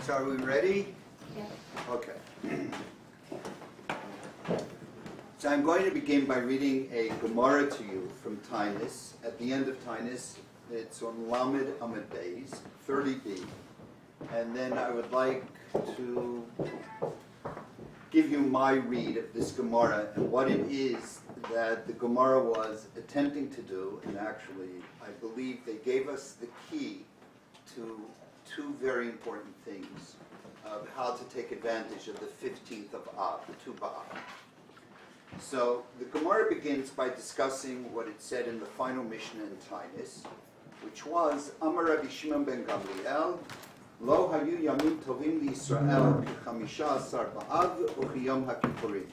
So are we ready? Yeah. Okay. So I'm going to begin by reading a Gemara to you from Tainus. At the end of Tainus, it's on Lamed Amud Beis, 30b. And then I would like to give you my read of this Gemara and what it is that the Gemara was attempting to do. And actually, I believe they gave us the key to two very important things of how to take advantage of the 15th of Av, to bAv. So the Gemara begins by discussing what it said in the final Mishnah in Tainus, which was, Amar Rabbi Shimon ben Gamliel, Lo hayu yamim tovim liYisrael k'chamisha asar ba'av u'chiyom ha'kippurim.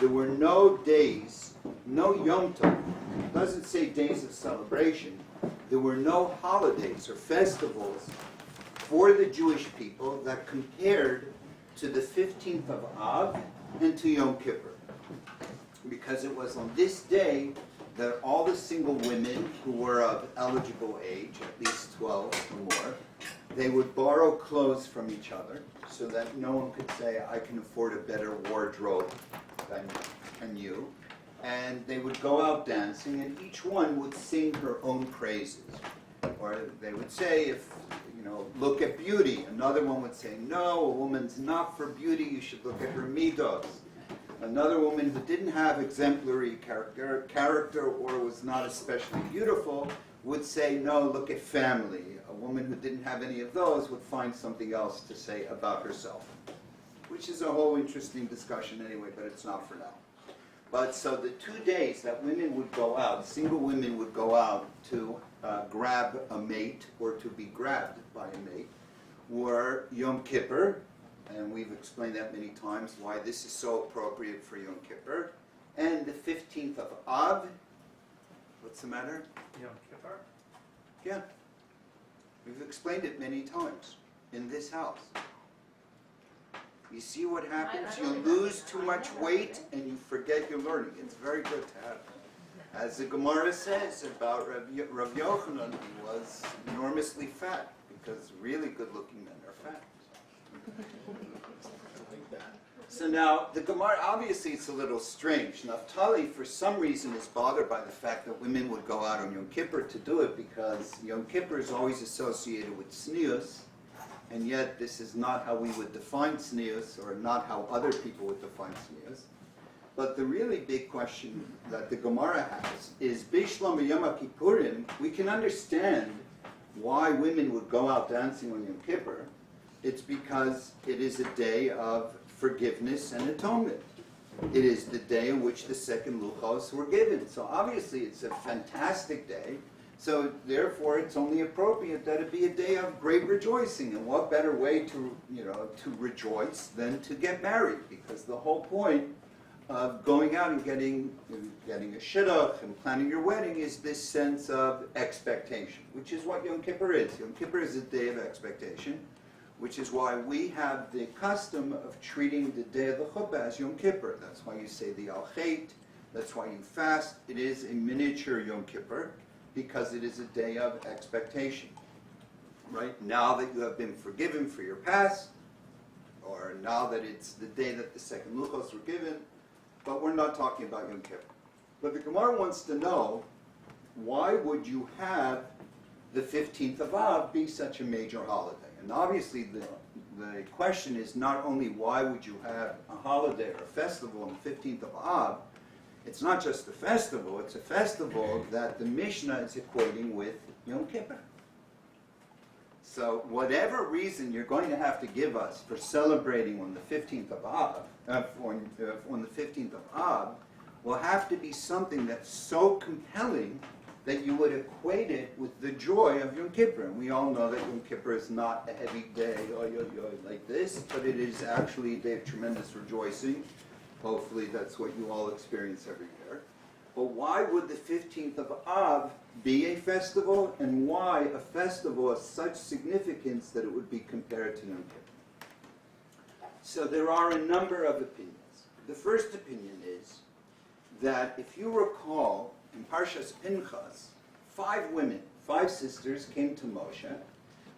There were no days, no Yom Tov. It doesn't say days of celebration. There were no holidays or festivals for the Jewish people that compared to the 15th of Av and to Yom Kippur. Because it was on this day that all the single women who were of eligible age, at least 12 or more, they would borrow clothes from each other so that no one could say, I can afford a better wardrobe than you. And they would go out dancing, and each one would sing her own praises. Or they would say, look at beauty. Another one would say, no, a woman's not for beauty, you should look at her midos. Another woman who didn't have exemplary character or was not especially beautiful would say, no, look at family. A woman who didn't have any of those would find something else to say about herself, which is a whole interesting discussion anyway, but it's not for now. But so the 2 days that women would go out, single women would go out to grab a mate or to be grabbed by a mate, were Yom Kippur, and we've explained that many times why this is so appropriate for Yom Kippur, and the 15th of Av. What's the matter? Yom Kippur? Yeah. We've explained it many times in this house. You see what happens? You lose too much weight and you forget your learning. It's very good to have. As the Gemara says about Rav Yochanan, he was enormously fat because really good-looking men are fat. So now, the Gemara, obviously it's a little strange. Naphtali, for some reason, is bothered by the fact that women would go out on Yom Kippur to do it because Yom Kippur is always associated with tznius, and yet this is not how we would define tznius, or not how other people would define tznius. But the really big question that the Gemara has is, Bishlam Yom Kippurim, we can understand why women would go out dancing on Yom Kippur. It's because it is a day of forgiveness and atonement. It is the day in which the second luchos were given. So obviously it's a fantastic day. So therefore it's only appropriate that it be a day of great rejoicing. And what better way to rejoice than to get married? Because the whole point of going out and getting a shidduch and planning your wedding is this sense of expectation, which is what Yom Kippur is. Yom Kippur is a day of expectation, which is why we have the custom of treating the day of the chuppah as Yom Kippur. That's why you say the al-chet, that's why you fast. It is a miniature Yom Kippur because it is a day of expectation. Right? Now that you have been forgiven for your past, or now that it's the day that the second luchos were given, but we're not talking about Yom Kippur. But the Gemara wants to know, why would you have the 15th of Av be such a major holiday? And obviously the question is not only why would you have a holiday or a festival on the 15th of Av, it's not just a festival, it's a festival that the Mishnah is equating with Yom Kippur. So whatever reason you're going to have to give us for celebrating on the 15th of Av, on the 15th of Av, will have to be something that's so compelling that you would equate it with the joy of Yom Kippur. And we all know that Yom Kippur is not a heavy day, like this, but it is actually a day of tremendous rejoicing. Hopefully that's what you all experience every year. But why would the 15th of Av be a festival, and why a festival of such significance that it would be compared to Yom Kippur? So there are a number of opinions. The first opinion is that if you recall, in Parshas Pinchas, 5 women, 5 sisters came to Moshe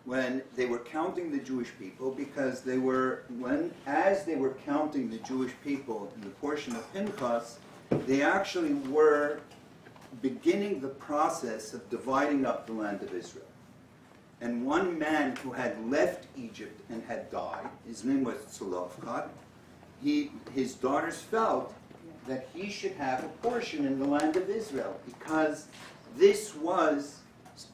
when they were counting the Jewish people, because as they were counting the Jewish people in the portion of Pinchas, they actually were beginning the process of dividing up the land of Israel. And one man who had left Egypt and had died, his name was Zelophehad, his daughters felt that he should have a portion in the land of Israel, because this was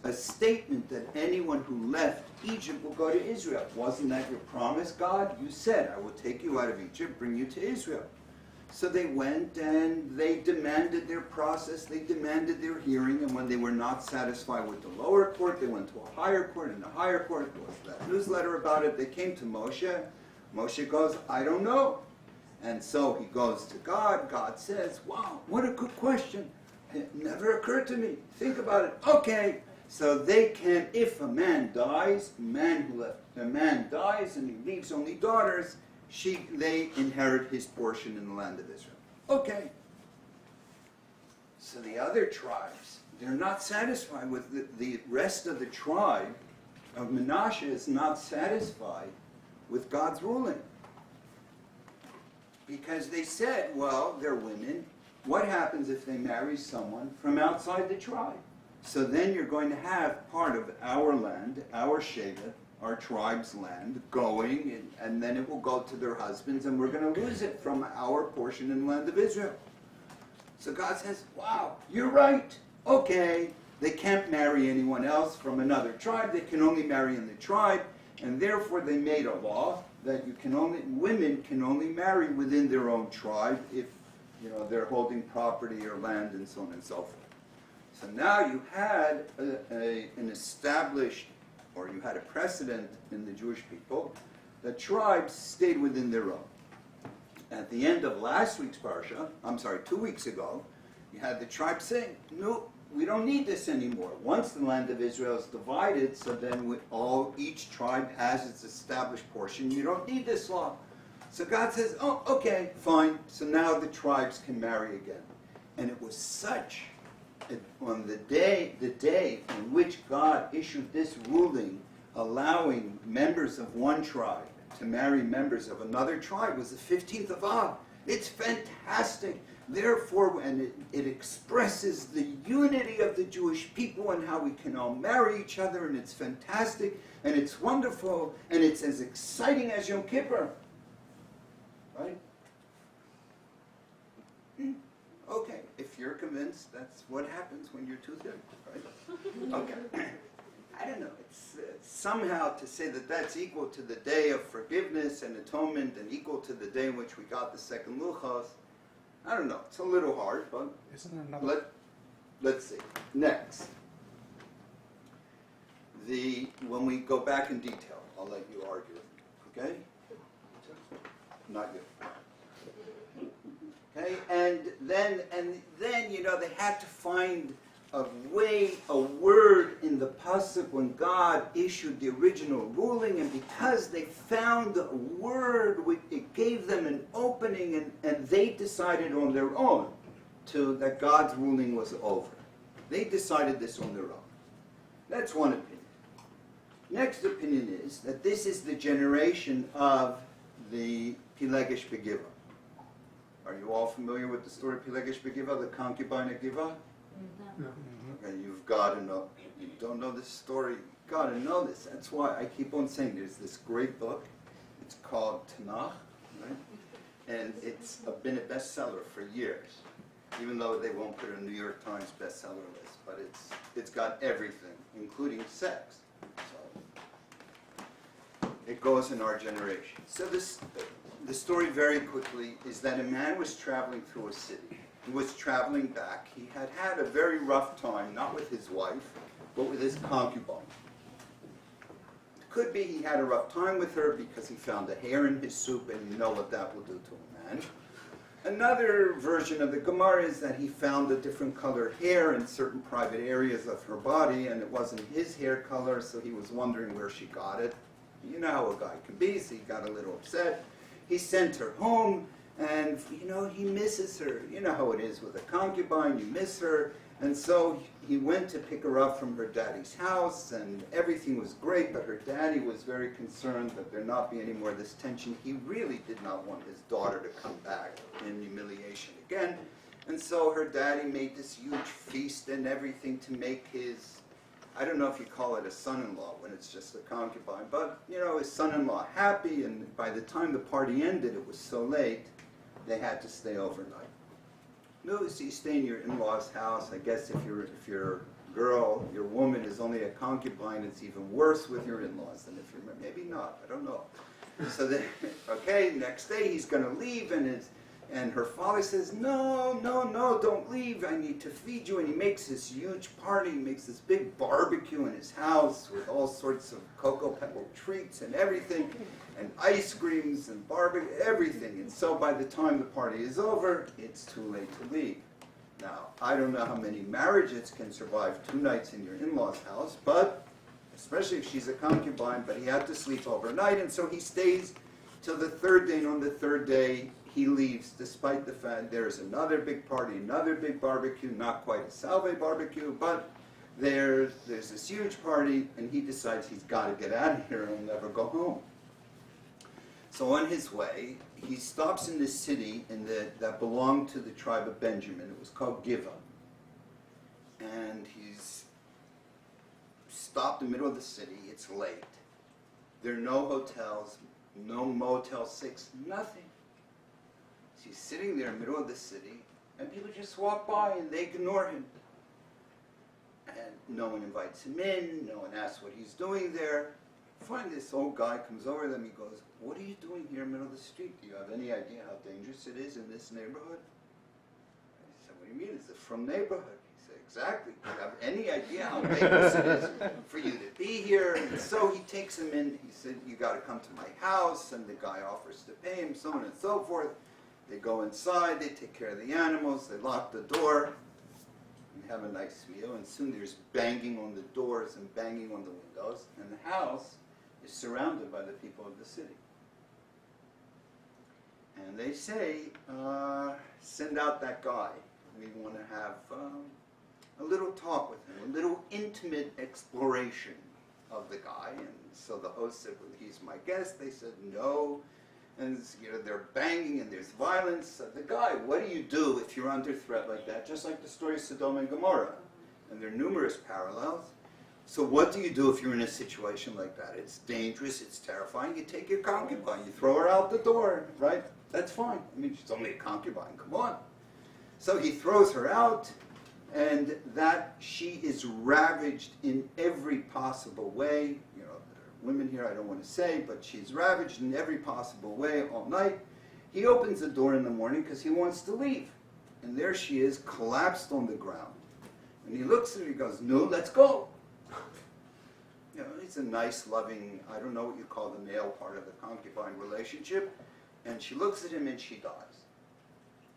a statement that anyone who left Egypt will go to Israel. Wasn't that your promise, God? You said, I will take you out of Egypt, bring you to Israel. So they went and they demanded their process, they demanded their hearing, and when they were not satisfied with the lower court, they went to a higher court, and the higher court, there was that newsletter about it, they came to Moshe. Moshe goes, I don't know. And so he goes to God. God says, wow, what a good question. It never occurred to me. Think about it. Okay. So they can, if a man dies, a man dies and he leaves only daughters, they inherit his portion in the land of Israel. Okay. So the other tribes, they're not satisfied with the rest of the tribe of Manasseh is not satisfied with God's ruling. Because they said, well, they're women. What happens if they marry someone from outside the tribe? So then you're going to have part of our land, our Shevet, our tribe's land, going, and then it will go to their husbands, and we're going to lose it from our portion in the land of Israel. So God says, wow, you're right. Okay, they can't marry anyone else from another tribe. They can only marry in the tribe, and therefore they made a law that women can only marry within their own tribe if they're holding property or land and so on and so forth. So now you had an established, or you had a precedent in the Jewish people that tribes stayed within their own. At the end of last week's parsha, 2 weeks ago, you had the tribe saying, no, we don't need this anymore. Once the land of Israel is divided, so then each tribe has its established portion. You don't need this law. So God says, oh, okay, fine. So now the tribes can marry again. And it was on the day in which God issued this ruling, allowing members of one tribe to marry members of another tribe, was the 15th of Av. It's fantastic. Therefore, and it expresses the unity of the Jewish people and how we can all marry each other, and it's fantastic, and it's wonderful, and it's as exciting as Yom Kippur. Right? Okay, if you're convinced, that's what happens when you're too thin, right? Okay. I don't know. It's somehow to say that that's equal to the day of forgiveness and atonement and equal to the day in which we got the second Luchos. I don't know. It's a little hard, but let's see. Next. When we go back in detail, I'll let you argue. Okay? Not you. Okay, and then they had to find a word in the pasuk when God issued the original ruling, and because they found a word, it gave them an opening, and they decided on their own that God's ruling was over. They decided this on their own. That's one opinion. Next opinion is that this is the generation of the Pilegesh Begiva. Are you all familiar with the story of Pilegesh Begiva, the concubine of Giva? No. Okay, you've got to know. You don't know this story, you've got to know this. That's why I keep on saying there's this great book. It's called Tanakh, right? And it's been a bestseller for years, even though they won't put it in the New York Times bestseller list. But it's got everything, including sex. So it goes in our generation. So the story very quickly is that a man was traveling through a city. He was traveling back. He had had a very rough time, not with his wife, but with his concubine. It could be he had a rough time with her because he found a hair in his soup, and you know what that will do to a man. Another version of the Gemara is that he found a different colored hair in certain private areas of her body, and it wasn't his hair color, so he was wondering where she got it. You know how a guy can be, so he got a little upset. He sent her home, and he misses her. You know how it is with a concubine, you miss her, And so he went to pick her up from her daddy's house, and everything was great, but her daddy was very concerned that there not be any more of this tension. He really did not want his daughter to come back in humiliation again. And so her daddy made this huge feast and everything to make his, I don't know if you call it a son-in-law when it's just a concubine, but, you know, his son-in-law happy, and by the time the party ended, it was so late, they had to stay overnight. No, so you stay in your in-laws' house. I guess if your girl, your woman is only a concubine, it's even worse with your in-laws than if you're, maybe not, I don't know. So then, okay, next day he's going to leave, and her father says, no, don't leave, I need to feed you. And he makes this huge party, he makes this big barbecue in his house with all sorts of cocoa pebble treats and everything, and ice creams and barbecue, everything. And so by the time the party is over, it's too late to leave. Now, I don't know how many marriages can survive 2 nights in your in-laws' house, but especially if she's a concubine, but he had to sleep overnight, and so he stays till the 3rd day, and on the 3rd day, he leaves, despite the fact there's another big party, another big barbecue, not quite a salve barbecue, but there's this huge party, and he decides he's got to get out of here and he'll never go home. So on his way, he stops in this city that belonged to the tribe of Benjamin. It was called Giva. And he's stopped in the middle of the city. It's late. There are no hotels, no Motel 6, nothing. So he's sitting there in the middle of the city, and people just walk by and they ignore him. And no one invites him in, no one asks what he's doing there. Finally, this old guy comes over to them, he goes, what are you doing here in the middle of the street? Do you have any idea how dangerous it is in this neighborhood? I said, what do you mean? It's a from neighborhood. He said, exactly. Do you have any idea how dangerous it is for you to be here? And so he takes him in, he said, you got to come to my house, and the guy offers to pay him, so on and so forth. They go inside, they take care of the animals, they lock the door, and have a nice meal, and soon there's banging on the doors and banging on the windows, and the house is surrounded by the people of the city. And they say, send out that guy. We want to have a little talk with him, a little intimate exploration of the guy. And so the host said, well, he's my guest. They said, no. And you know, they're banging and there's violence. So the guy, what do you do if you're under threat like that? Just like the story of Sodom and Gomorrah. And there are numerous parallels. So what do you do if you're in a situation like that? It's dangerous, it's terrifying. You take your concubine, you throw her out the door, right? That's fine. I mean, she's only a concubine, come on. So he throws her out, and that she is ravaged in every possible way. You know, there are women here I don't want to say, but she's ravaged in every possible way all night. He opens the door in the morning because he wants to leave. And there she is, collapsed on the ground. And he looks at her, he goes, no, let's go. You know, it's a nice, loving, I don't know what you call the male part of the concubine relationship. And she looks at him and she dies.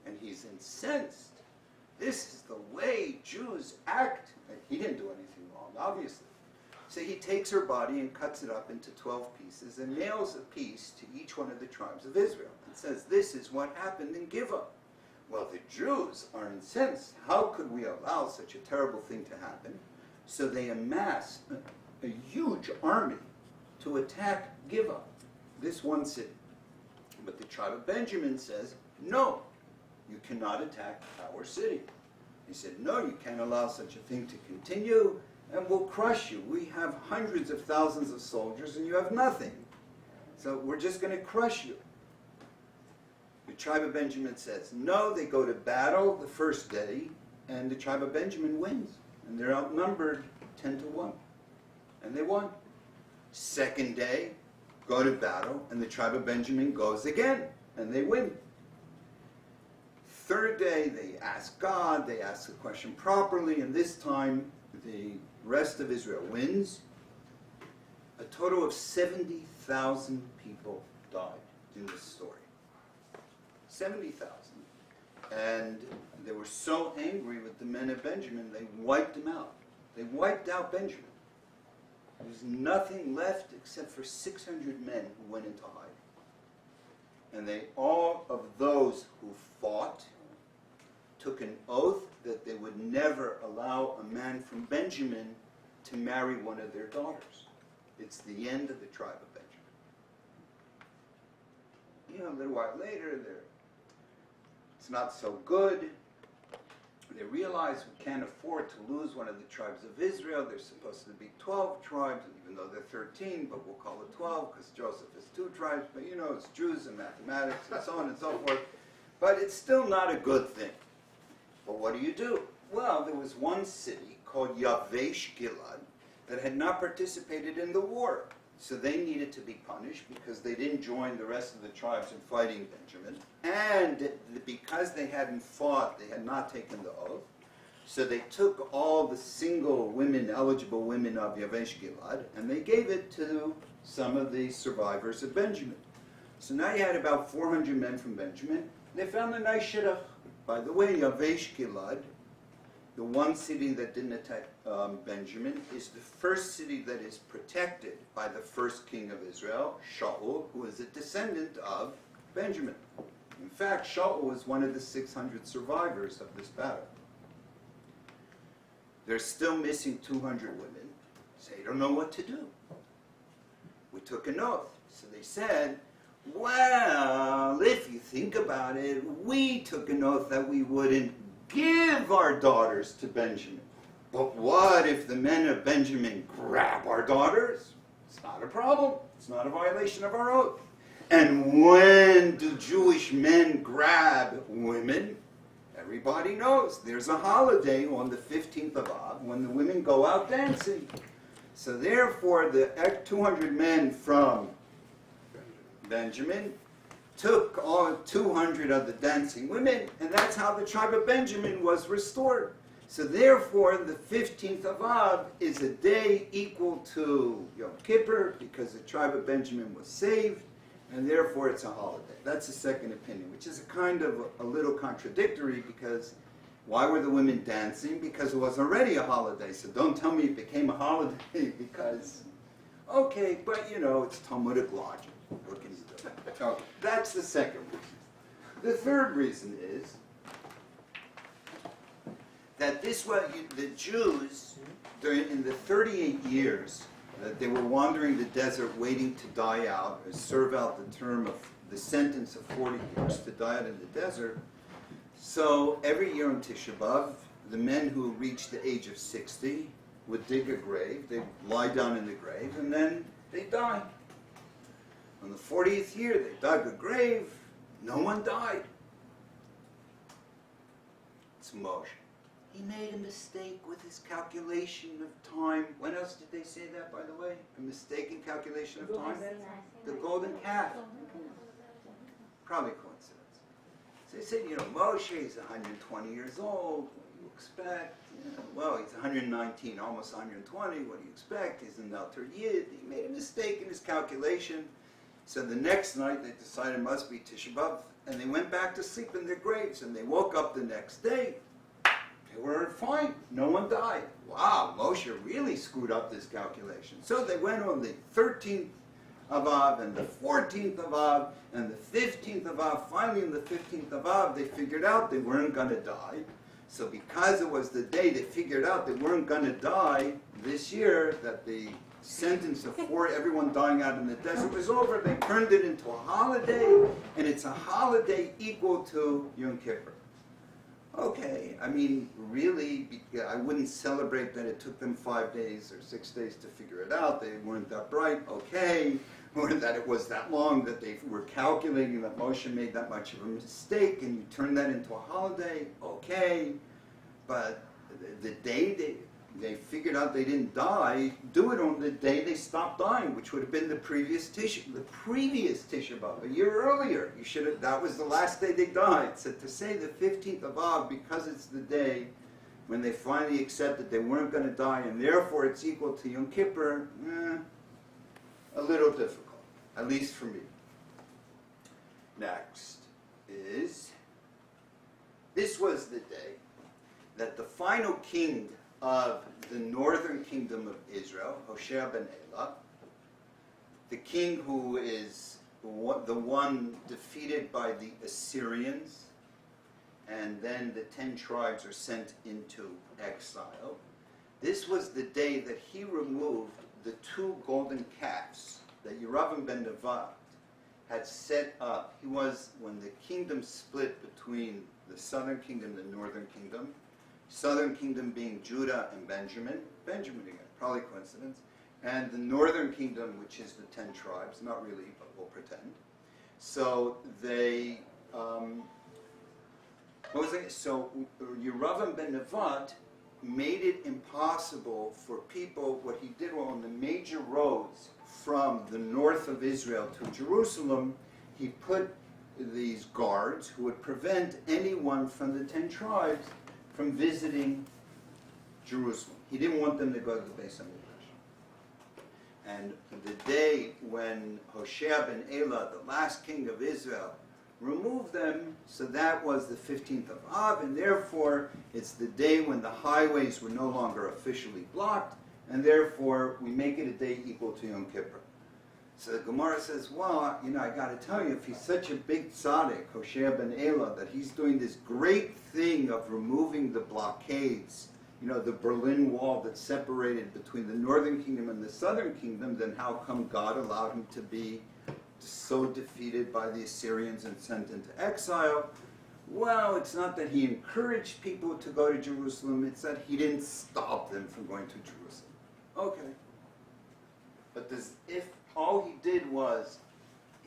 And he's incensed. This is the way Jews act. He didn't do anything wrong, obviously. So he takes her body and cuts it up into 12 pieces and nails a piece to each one of the tribes of Israel. And says, this is what happened in Gibeah. Well, the Jews are incensed. How could we allow such a terrible thing to happen? So they amass a huge army to attack Gibeah, this one city. But the tribe of Benjamin says, no, you cannot attack our city. He said, no, you can't allow such a thing to continue, and we'll crush you. We have hundreds of thousands of soldiers, and you have nothing. So we're just going to crush you. The tribe of Benjamin says, no, they go to battle the first day, and the tribe of Benjamin wins. And they're outnumbered 10-1. And they won. Second day, go to battle, and the tribe of Benjamin goes again, and they win. Third day, they ask God, they ask the question properly, and this time, the rest of Israel wins. A total of 70,000 people died in this story. 70,000. And they were so angry with the men of Benjamin, they wiped them out. They wiped out Benjamin. There was nothing left except for 600 men who went into hiding. And all of those who fought took an oath that they would never allow a man from Benjamin to marry one of their daughters. It's the end of the tribe of Benjamin. A little while later, it's not so good. They realize we can't afford to lose one of the tribes of Israel. There's supposed to be 12 tribes, even though they're 13, but we'll call it 12 because Joseph has 2 tribes. But it's Jews and mathematics and so on and so forth. But it's still not a good thing. But what do? Well, there was one city called Yavesh Gilad that had not participated in the war. So they needed to be punished because they didn't join the rest of the tribes in fighting Benjamin. And because they hadn't fought, they had not taken the oath. So they took all the single women, eligible women of Yavesh Gilad, and they gave it to some of the survivors of Benjamin. So now you had about 400 men from Benjamin. They found a nice shidduch. By the way, Yavesh Gilad, the one city that didn't attack Benjamin, is the first city that is protected by the first king of Israel, Shaul, who is a descendant of Benjamin. In fact, Shaul was one of the 600 survivors of this battle. They're still missing 200 women, so they don't know what to do. We took an oath. So they said, well, if you think about it, we took an oath that we wouldn't give our daughters to Benjamin. But what if the men of Benjamin grab our daughters? It's not a problem. It's not a violation of our oath. And when do Jewish men grab women? Everybody knows there's a holiday on the 15th of Av when the women go out dancing. So therefore, the 200 men from Benjamin took all 200 of the dancing women, and that's how the tribe of Benjamin was restored. So therefore, the 15th of Av is a day equal to Yom Kippur because the tribe of Benjamin was saved, and therefore it's a holiday. That's the second opinion, which is a kind of a little contradictory because why were the women dancing? Because it was already a holiday, so don't tell me it became a holiday because, okay, but it's Talmudic logic. What can you do? Okay, that's the second reason. The third reason is that this was the Jews in the 38 years that they were wandering the desert waiting to die out or serve out the term of the sentence of 40 years to die out in the desert. So every year on Tisha B'Av, the men who reached the age of 60 would dig a grave, they'd lie down in the grave, and then they'd die. On the 40th year, they dug a grave, no one died. It's Moshe. He made a mistake with his calculation of time. When else did they say that, by the way? A mistaken calculation of time? The golden calf. Probably coincidence. So they said, Moshe is 120 years old. What do you expect? Well, he's 119, almost 120. What do you expect? He's an Alter Yid. He made a mistake in his calculation. So the next night they decided it must be Tisha B'Av, and they went back to sleep in their graves, and they woke up the next day. They were fine. No one died. Wow, Moshe really screwed up this calculation. So they went on the 13th of Av, and the 14th of Av, and the 15th of Av. Finally, on the 15th of Av, they figured out they weren't going to die. So because it was the day they figured out they weren't going to die this year, that the sentence of everyone dying out in the desert was over, they turned it into a holiday, and it's a holiday equal to Yom Kippur. Okay, I mean, really, I wouldn't celebrate that it took them 5 days or 6 days to figure it out. They weren't that bright, okay. Or that it was that long that they were calculating that Moshe made that much of a mistake, and you turn that into a holiday, okay. But the day they figured out they didn't die, do it on the day they stopped dying, which would have been the previous Tisha B'Av, a year earlier. That was the last day they died. So to say the 15th of Av, because it's the day when they finally accepted they weren't going to die, and therefore it's equal to Yom Kippur, a little difficult, at least for me. Next is, this was the day that the final king of the northern kingdom of Israel, Hoshea ben Elah, the king who is the one defeated by the Assyrians and then the 10 tribes are sent into exile. This was the day that he removed the 2 golden calves that Yeravam ben Nevat had set up. He was, when the kingdom split between the southern kingdom and the northern kingdom, southern kingdom being Judah and Benjamin again, probably coincidence, and the northern kingdom, which is the 10 tribes, not really, but we'll pretend. So they, So Yeravam ben Nevat made it impossible for people. What he did on the major roads from the north of Israel to Jerusalem, he put these guards who would prevent anyone from the 10 tribes from visiting Jerusalem. He didn't want them to go to the Beis Hamikdash. And the day when Hoshea ben Elah, the last king of Israel, removed them, so that was the 15th of Av, and therefore it's the day when the highways were no longer officially blocked, and therefore we make it a day equal to Yom Kippur. So the Gemara says, well, you know, I got to tell you, if he's such a big tzaddik, Hoshea ben Elah, that he's doing this great thing of removing the blockades, you know, the Berlin Wall that separated between the northern kingdom and the southern kingdom, then how come God allowed him to be so defeated by the Assyrians and sent into exile? Well, it's not that he encouraged people to go to Jerusalem, it's that he didn't stop them from going to Jerusalem. Okay. But if all he did was,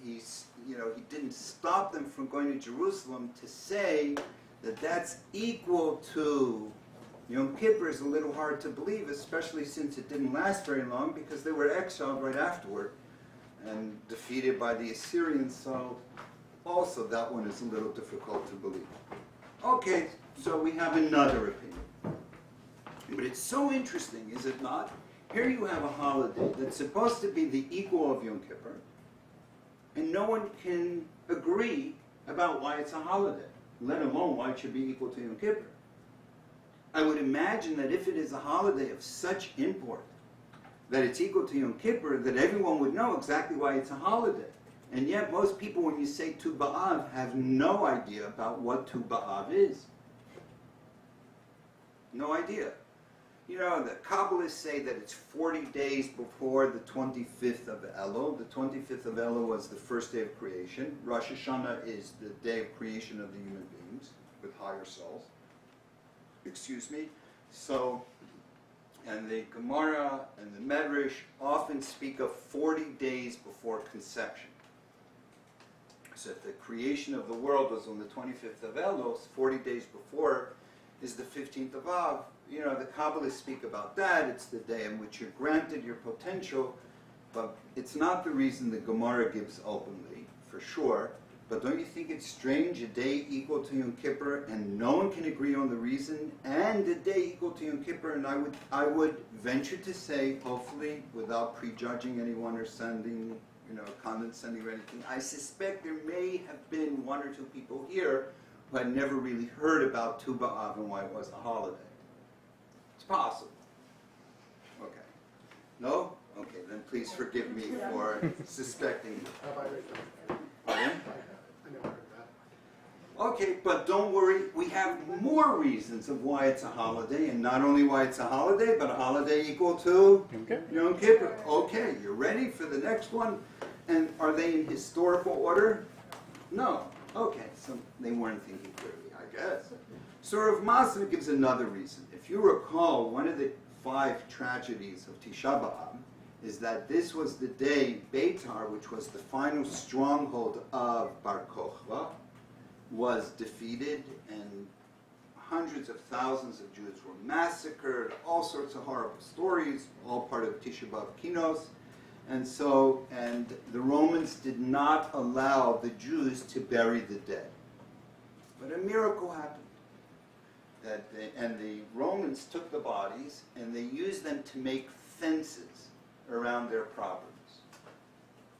he didn't stop them from going to Jerusalem, to say that that's equal to Yom Kippur is a little hard to believe, especially since it didn't last very long, because they were exiled right afterward and defeated by the Assyrians, so also that one is a little difficult to believe. Okay, so we have another opinion. But it's so interesting, is it not? Here you have a holiday that's supposed to be the equal of Yom Kippur, and no one can agree about why it's a holiday, let alone why it should be equal to Yom Kippur. I would imagine that if it is a holiday of such import, that it's equal to Yom Kippur, that everyone would know exactly why it's a holiday. And yet most people, when you say Tu b'Av, have no idea about what Tu b'Av is. No idea. You know, the Kabbalists say that it's 40 days before the 25th of Elul. The 25th of Elul was the first day of creation. Rosh Hashanah is the day of creation of the human beings with higher souls. Excuse me. So, and the Gemara and the Medrash often speak of 40 days before conception. So if the creation of the world was on the 25th of Elul, 40 days before is the 15th of Av. You know, the Kabbalists speak about that. It's the day in which you're granted your potential, but it's not the reason the Gemara gives openly, for sure. But don't you think it's strange, a day equal to Yom Kippur, and no one can agree on the reason, and a day equal to Yom Kippur? And I would venture to say, hopefully, without prejudging anyone or sending, condescending or anything, I suspect there may have been 1 or 2 people here who had never really heard about Tu b'Av and why it was a holiday. It's possible. Okay. No? Okay, then please forgive me for suspecting. Pardon? Okay, but don't worry, we have more reasons of why it's a holiday, and not only why it's a holiday, but a holiday equal to Yom Kippur. Okay, you're ready for the next one? And are they in historical order? No. Okay, so they weren't thinking clearly, I guess. So Rav Masna gives another reason. If you recall, one of the 5 tragedies of Tisha B'Av is that this was the day Beitar, which was the final stronghold of Bar Kokhba, was defeated, and hundreds of thousands of Jews were massacred, all sorts of horrible stories, all part of Tisha B'Av Kinos. And the Romans did not allow the Jews to bury the dead. But a miracle happened. And the Romans took the bodies and they used them to make fences around their properties.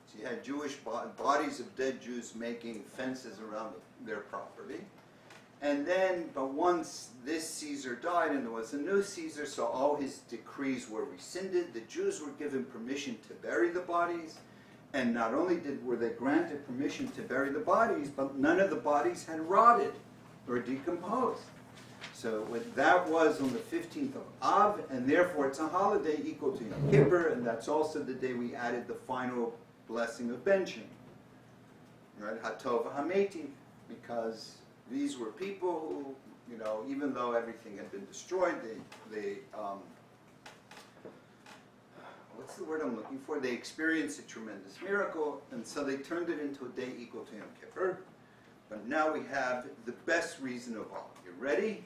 So you had Jewish bodies of dead Jews making fences around their property. And then, but once this Caesar died and there was a new Caesar, so all his decrees were rescinded. The Jews were given permission to bury the bodies. And not only were they granted permission to bury the bodies, but none of the bodies had rotted. or decomposed. So what that was on the 15th of Av, and therefore it's a holiday equal to Yom Kippur, and that's also the day we added the final blessing of benching, right? Hatov Hameti, because these were people who, you know, even though everything had been destroyed, they what's the word I'm looking for? They experienced a tremendous miracle, and so they turned it into a day equal to Yom Kippur. But now we have the best reason of all. You ready?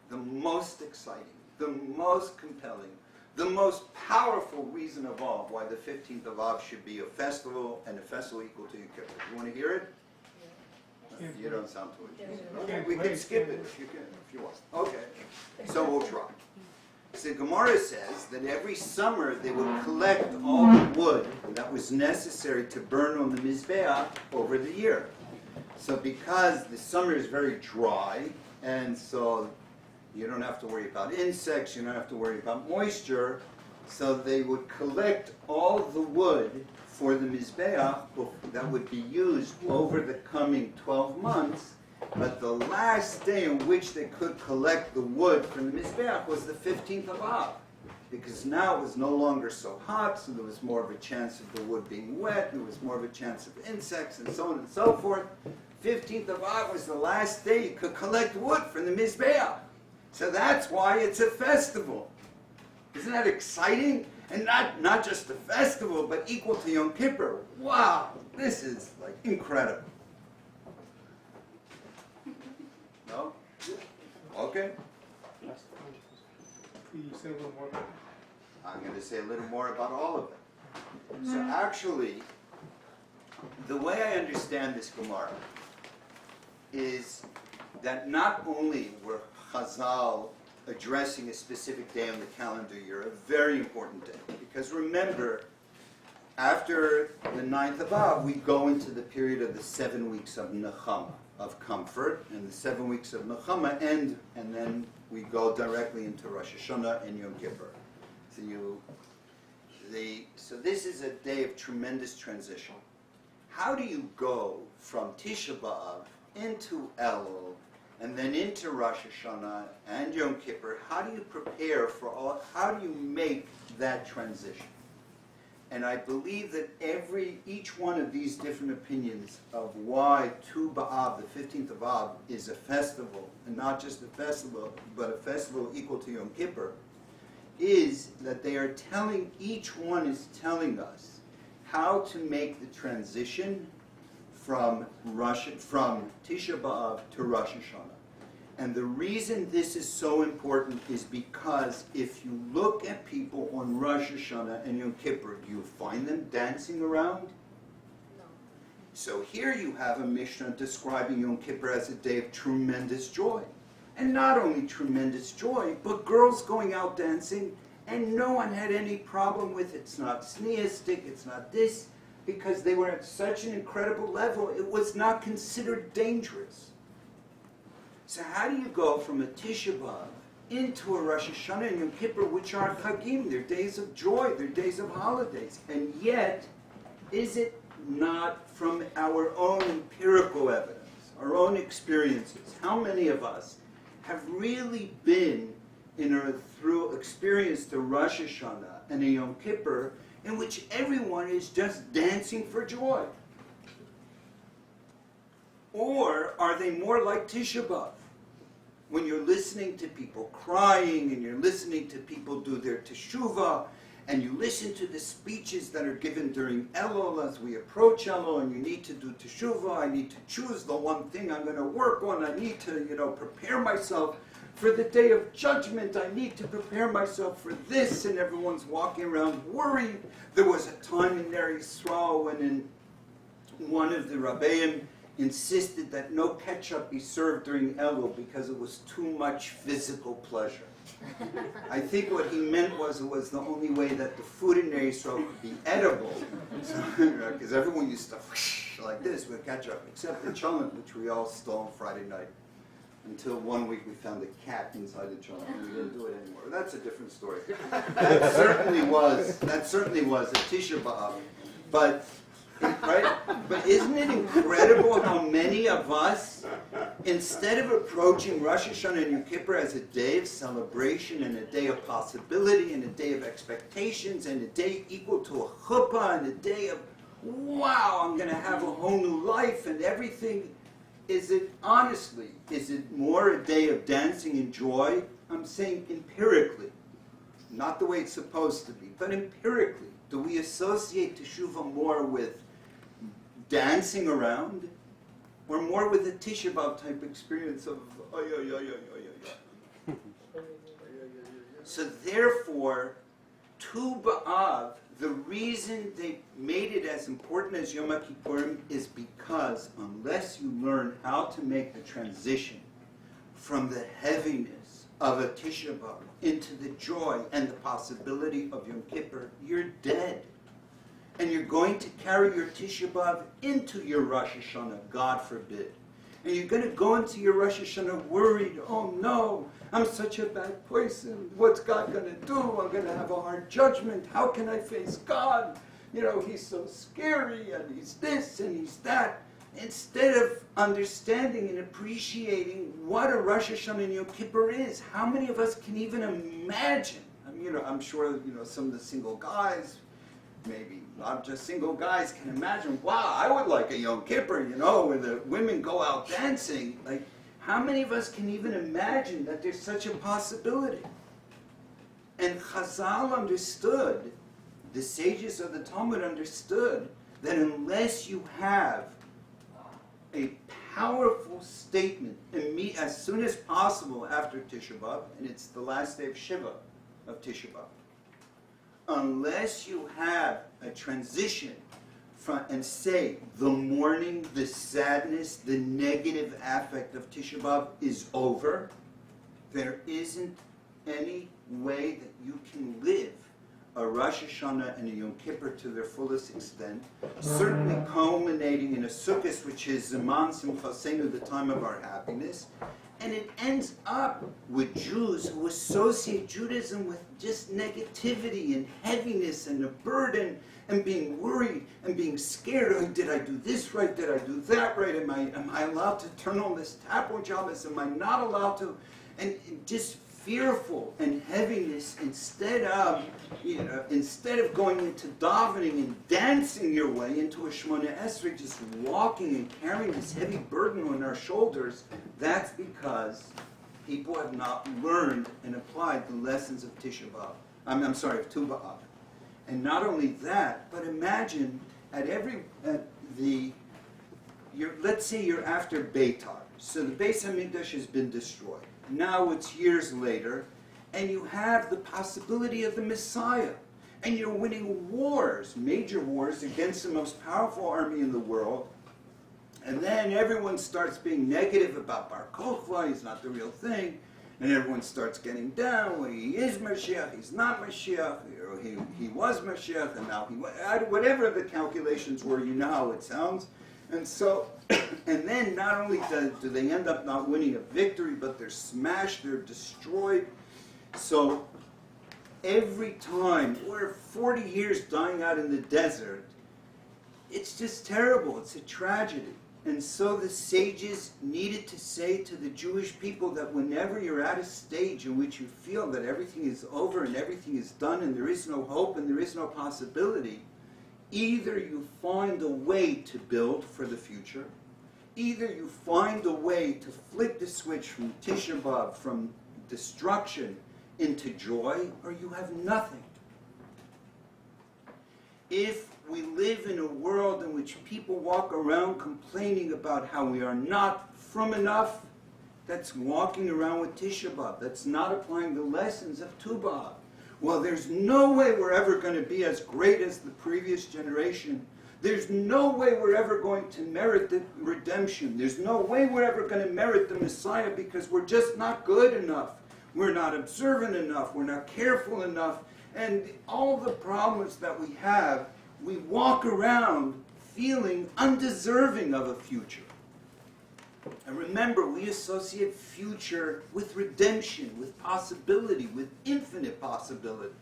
The most exciting, the most compelling, the most powerful reason of all why the 15th of Av should be a festival, and a festival equal to Yom Kippur. You want to hear it? Yeah. You don't sound too interested. Yeah. Okay, we can skip it if you want. Okay, so we'll try. So Gemara says that every summer they would collect all the wood that was necessary to burn on the Mizbeach over the year. So because the summer is very dry, and so you don't have to worry about insects, you don't have to worry about moisture, so they would collect all the wood for the Mizbeach that would be used over the coming 12 months. But the last day in which they could collect the wood from the Mizbeach was the 15th of Av, because now it was no longer so hot, so there was more of a chance of the wood being wet, there was more of a chance of insects, and so on and so forth. 15th of Av was the last day you could collect wood from the Mizbeach. So that's why it's a festival. Isn't that exciting? And not just a festival, but equal to Yom Kippur. Wow, this is like incredible. No? Okay. Can you say a little more about it? I'm going to say a little more about all of it. So actually, the way I understand this Gemara is that not only were Chazal addressing a specific day on the calendar year, a very important day, because remember, after the 9th of Av, we go into the period of the 7 weeks of Nechama, of comfort, and the 7 weeks of Nechama end, and then we go directly into Rosh Hashanah and Yom Kippur. So this is a day of tremendous transition. How do you go from Tisha B'Av into Elul, and then into Rosh Hashanah and Yom Kippur? How do you prepare for all, how do you make that transition? And I believe that each one of these different opinions of why Tu B'Av, the 15th of Av, is a festival, and not just a festival, but a festival equal to Yom Kippur, is that they are telling, each one is telling us how to make the transition from Tisha B'Av to Rosh Hashanah. And the reason this is so important is because if you look at people on Rosh Hashanah and Yom Kippur, do you find them dancing around? No. So here you have a Mishnah describing Yom Kippur as a day of tremendous joy. And not only tremendous joy, but girls going out dancing, and no one had any problem with it. It's not sneistic, it's not this, because they were at such an incredible level, it was not considered dangerous. So how do you go from a Tisha B'Av into a Rosh Hashanah and Yom Kippur, which are Chagim, they're days of joy, they're days of holidays, and yet, is it not from our own empirical evidence, our own experiences? How many of us have really been through experienced a Rosh Hashanah and a Yom Kippur in which everyone is just dancing for joy? Or are they more like Tisha B'Av, when you're listening to people crying and you're listening to people do their teshuvah, and you listen to the speeches that are given during Elul as we approach Elul, and you need to do teshuvah, I need to choose the one thing I'm going to work on, I need to, prepare myself for the day of judgment, I need to prepare myself for this, and everyone's walking around worried. There was a time in Ner Yisrael when one of the Rabbeim insisted that no ketchup be served during Elul because it was too much physical pleasure. I think what he meant was it was the only way that the food in Ner Yisrael could be edible, because everyone used to whoosh like this with ketchup, except the cholent, which we all stole on Friday night. Until one week we found a cat inside the cholent, and we didn't do it anymore. That's a different story. That certainly was a Tisha B'Av, but. Right? But isn't it incredible how many of us Instead of approaching Rosh Hashanah and Yom Kippur as a day of celebration and a day of possibility and a day of expectations and a day equal to a chuppah and a day of, wow, I'm going to have a whole new life and everything, is it more a day of dancing and joy? I'm saying empirically, not the way it's supposed to be, but empirically. Do we associate Teshuvah more with dancing around, or more with a Tisha B'Av type experience of ay, ay, ay, ay, ay, ay. So therefore, Tu B'Av, the reason they made it as important as Yom Kippurim is because unless you learn how to make the transition from the heaviness of a Tisha B'Av into the joy and the possibility of Yom Kippur, you're dead. And you're going to carry your Tisha B'Av into your Rosh Hashanah, God forbid. And you're going to go into your Rosh Hashanah worried, oh no, I'm such a bad person. What's God going to do? I'm going to have a hard judgment. How can I face God? You know, he's so scary, and he's this, and he's that. Instead of understanding and appreciating what a Rosh Hashanah and Yom Kippur is, how many of us can even imagine? I mean, I'm sure, some of the single guys, maybe not just single guys, can imagine, wow, I would like a Yom Kippur, where the women go out dancing. Like, how many of us can even imagine that there's such a possibility? And Chazal understood, the sages of the Talmud understood, that unless you have a powerful statement as soon as possible after Tisha B'Av, and it's the last day of Shiva of Tisha B'Av, unless you have a transition and say the mourning, the sadness, the negative affect of Tisha B'Av is over, there isn't any way that you can live a Rosh Hashanah and a Yom Kippur to their fullest extent, certainly culminating in a Sukkot, which is Zeman Simchaseinu, the time of our happiness, and it ends up with Jews who associate Judaism with just negativity and heaviness and a burden and being worried and being scared. Oh, did I do this right? Did I do that right? Am I allowed to turn on this tap on Shabbos? Am I not allowed to? And just fearful and heaviness instead of going into davening and dancing your way into a Shemona Esrei, just walking and carrying this heavy burden on our shoulders. That's because people have not learned and applied the lessons of Tisha B'Av. Of Tu B'Av. And not only that, but imagine let's say you're after Beitar. So the Beis HaMikdash has been destroyed. Now it's years later, and you have the possibility of the Messiah. And you're winning wars, major wars, against the most powerful army in the world. And then everyone starts being negative about Bar Kokhba, he's not the real thing. And everyone starts getting down, well, he is Mashiach, he's not Mashiach, or he was Mashiach, and now whatever the calculations were, you know how it sounds. And so, and then not only do they end up not winning a victory, but they're smashed, they're destroyed. So every time, we're 40 years dying out in the desert, it's just terrible, it's a tragedy. And so the sages needed to say to the Jewish people that whenever you're at a stage in which you feel that everything is over and everything is done and there is no hope and there is no possibility, either you find a way to build for the future, either you find a way to flip the switch from Tisha B'Av, from destruction into joy, or you have nothing. If we live in a world in which people walk around complaining about how we are not from enough, that's walking around with Tisha B'Av. That's not applying the lessons of Tu B'Av. Well, there's no way we're ever going to be as great as the previous generation. There's no way we're ever going to merit the redemption. There's no way we're ever going to merit the Messiah because we're just not good enough. We're not observant enough. We're not careful enough. And all the problems that we have, we walk around feeling undeserving of a future. And remember, we associate future with redemption, with possibility, with infinite possibility.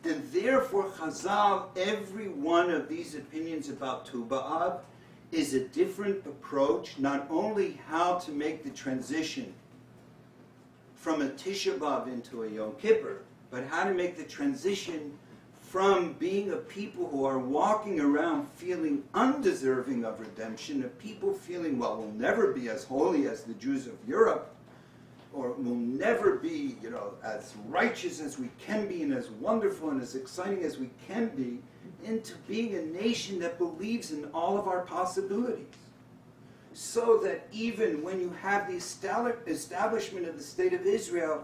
And therefore, Chazal, every one of these opinions about Tu B'Av is a different approach, not only how to make the transition from a Tisha B'Av into a Yom Kippur, but how to make the transition from being a people who are walking around feeling undeserving of redemption, of people feeling, well, we'll never be as holy as the Jews of Europe, or we'll never be, as righteous as we can be and as wonderful and as exciting as we can be, into being a nation that believes in all of our possibilities. So that even when you have the establishment of the State of Israel,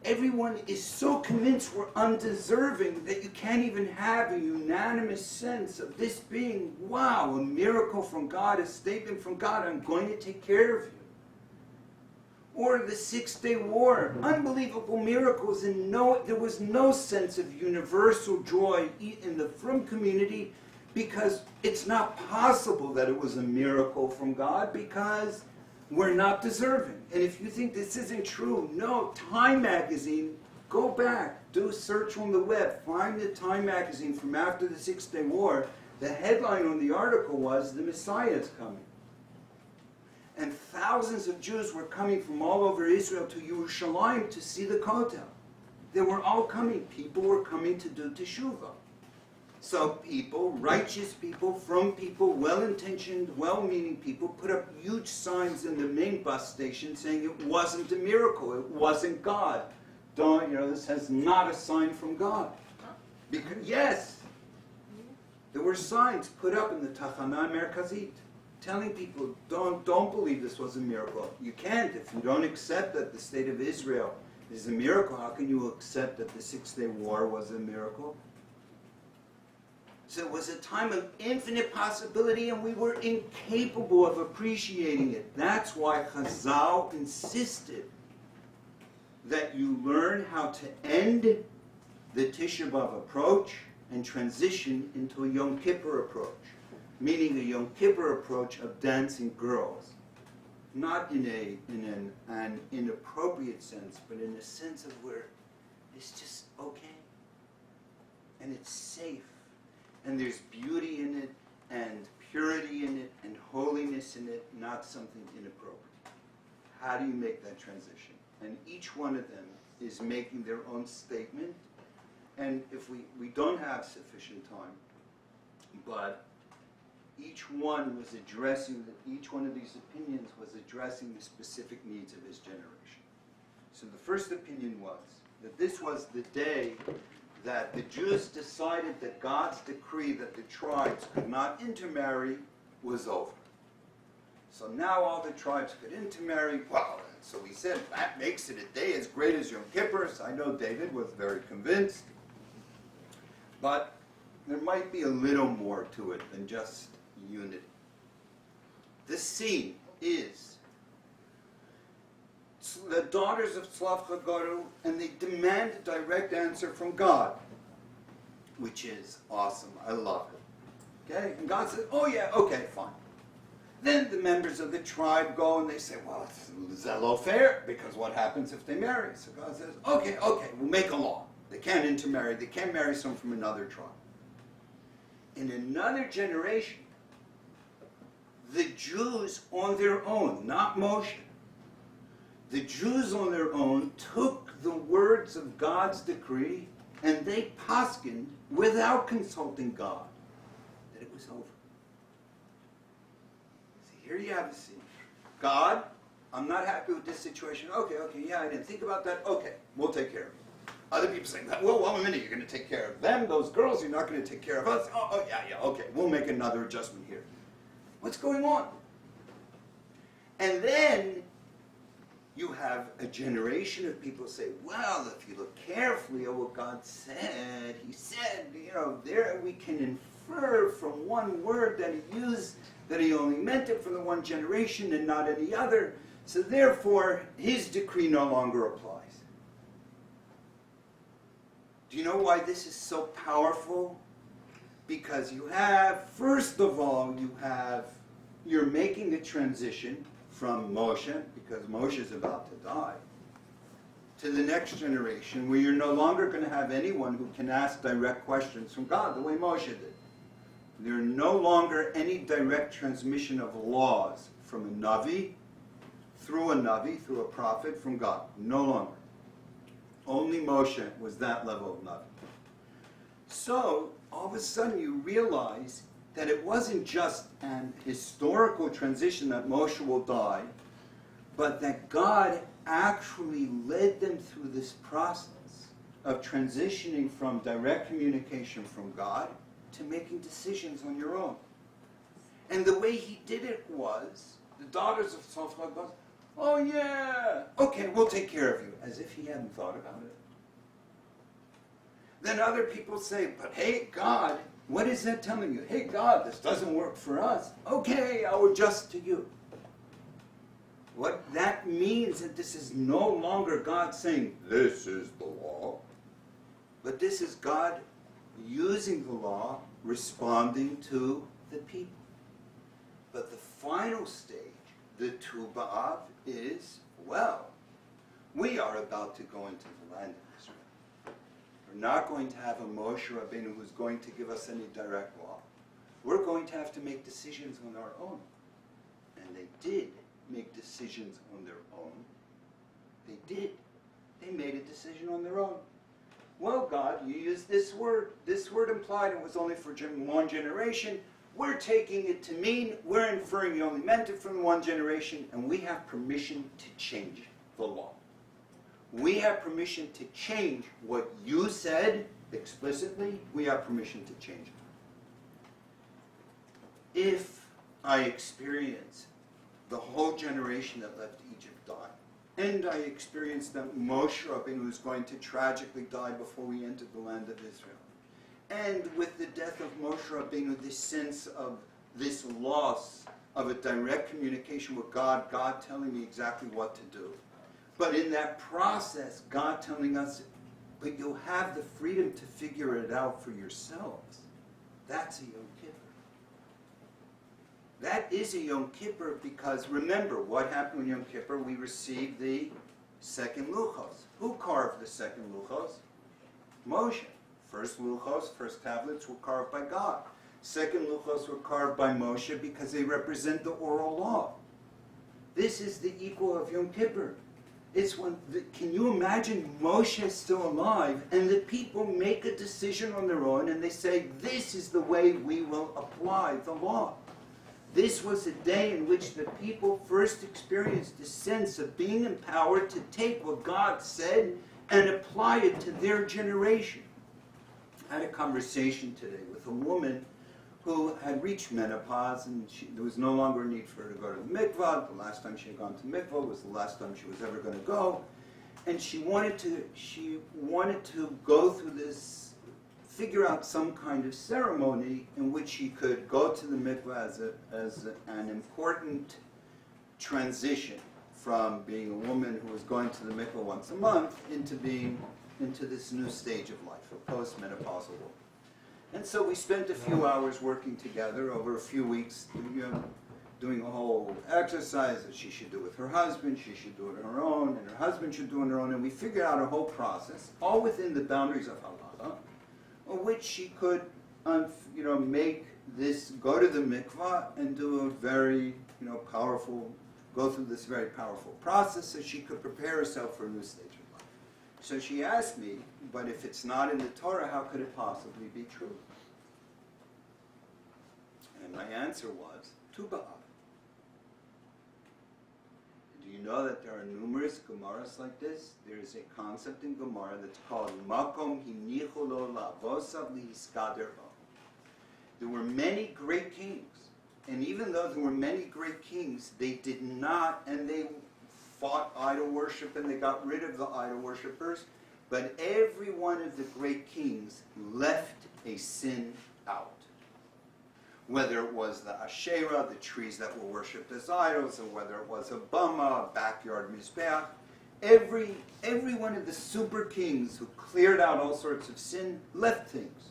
everyone is so convinced we're undeserving that you can't even have a unanimous sense of this being, wow, a miracle from God, a statement from God, I'm going to take care of you. Or the 6-Day War, unbelievable miracles, and there was no sense of universal joy in the Frum community, because it's not possible that it was a miracle from God, because we're not deserving. And if you think this isn't true, no, Time magazine, go back, do a search on the web, find the Time magazine from after the 6-Day War. The headline on the article was, "The Messiah is coming." And thousands of Jews were coming from all over Israel to Yerushalayim to see the Kotel. They were all coming. People were coming to do teshuvah. So people, righteous people, from people, well-intentioned, well-meaning people, put up huge signs in the main bus station saying it wasn't a miracle, it wasn't God. This is not a sign from God. Yes, there were signs put up in the Tachana Merkazit telling people, don't believe this was a miracle. You can't. If you don't accept that the State of Israel is a miracle, how can you accept that the 6-Day War was a miracle? So it was a time of infinite possibility, and we were incapable of appreciating it. That's why Chazal insisted that you learn how to end the Tisha B'Av approach and transition into a Yom Kippur approach, meaning a Yom Kippur approach of dancing girls, not in an inappropriate sense, but in a sense of where it's just okay, and it's safe, and there's beauty in it, and purity in it, and holiness in it, not something inappropriate. How do you make that transition? And each one of them is making their own statement, and if we don't have sufficient time, but each one was addressing, each one of these opinions was addressing the specific needs of his generation. So the first opinion was that this was the day that the Jews decided that God's decree that the tribes could not intermarry was over. So now all the tribes could intermarry. Well, so he said, that makes it a day as great as Yom Kippur. So I know David was very convinced. But there might be a little more to it than just unity. The scene is the daughters of Tzlaf Chagaru, and they demand a direct answer from God, which is awesome. I love it. Okay? And God says, oh yeah, okay, fine. Then the members of the tribe go and they say, well, is that low fair? Because what happens if they marry? So God says, okay, we'll make a law. They can't intermarry. They can't marry someone from another tribe. In another generation, the Jews on their own, not Moshe, the Jews on their own took the words of God's decree and they paskined without consulting God that it was over. So here you have a scene. God, I'm not happy with this situation. Okay, yeah, I didn't think about that. Okay, we'll take care of it. Other people say, well, a minute, you're going to take care of them, those girls, you're not going to take care of us. Oh, yeah, okay, we'll make another adjustment here. What's going on? And then you have a generation of people say, well, if you look carefully at what God said, he said, there we can infer from one word that he used that he only meant it for the one generation and not any other. So therefore, his decree no longer applies. Do you know why this is so powerful? Because you have, first of all, you're making a transition from Moshe, because Moshe is about to die, to the next generation, where you're no longer going to have anyone who can ask direct questions from God, the way Moshe did. There are no longer any direct transmission of laws from a Navi, through a prophet, from God. No longer. Only Moshe was that level of Navi. So, all of a sudden you realize that it wasn't just an historical transition that Moshe will die, but that God actually led them through this process of transitioning from direct communication from God to making decisions on your own. And the way he did it was, the daughters of Tzofchad goes, oh yeah, okay, we'll take care of you, as if he hadn't thought about it. Then other people say, but hey, God, what is that telling you? Hey, God, this doesn't work for us. Okay, I'll adjust to you. What that means that this is no longer God saying, this is the law, but this is God using the law, responding to the people. But the final stage, the bAv, is, well, we are about to go into the land of Israel. We're not going to have a Moshe Rabbeinu who's going to give us any direct law. We're going to have to make decisions on our own. And they did make decisions on their own. They did. They made a decision on their own. Well, God, you used this word. This word implied it was only for one generation. We're taking it to mean, we're inferring you only meant it from one generation, and we have permission to change the law. We have permission to change what you said explicitly. We have permission to change it. If I experience the whole generation that left Egypt die, and I experience that Moshe Rabbeinu is going to tragically die before we enter the land of Israel, and with the death of Moshe Rabbeinu, this sense of this loss of a direct communication with God, God telling me exactly what to do. But in that process, God telling us, but you'll have the freedom to figure it out for yourselves. That's a Yom Kippur. That is a Yom Kippur because remember, what happened in Yom Kippur? We received the second Luchos. Who carved the second Luchos? Moshe. First Luchos, first tablets were carved by God. Second Luchos were carved by Moshe because they represent the oral law. This is the equal of Yom Kippur. It's when, can you imagine Moshe is still alive and the people make a decision on their own and they say, this is the way we will apply the law. This was a day in which the people first experienced a sense of being empowered to take what God said and apply it to their generation. I had a conversation today with a woman who had reached menopause and there was no longer a need for her to go to the mikvah. The last time she had gone to mikvah was the last time she was ever going to go. And she wanted to go through this, figure out some kind of ceremony in which she could go to the mikvah as an important transition from being a woman who was going to the mikvah once a month into this new stage of life, a post-menopausal woman. And so we spent a few hours working together over a few weeks, doing a whole exercise that she should do with her husband, she should do it on her own, and her husband should do it on her own, and we figured out a whole process, all within the boundaries of halacha, on which she could, make this, go to the mikvah and do a very, powerful, go through this very powerful process so she could prepare herself for a new stage of life. So she asked me, but if it's not in the Torah, how could it possibly be true? And my answer was, bAv. Do you know that there are numerous Gemaras like this? There is a concept in Gemara that's called Makom hinichu lo la'avosav lihiskader bo. There were many great kings, and even though there were many great kings, they did not, and they fought idol worship and they got rid of the idol worshippers, but every one of the great kings left a sin out. Whether it was the Asherah, the trees that were worshipped as idols, or whether it was a Bama, a backyard Mizbeach, every one of the super kings who cleared out all sorts of sin left things.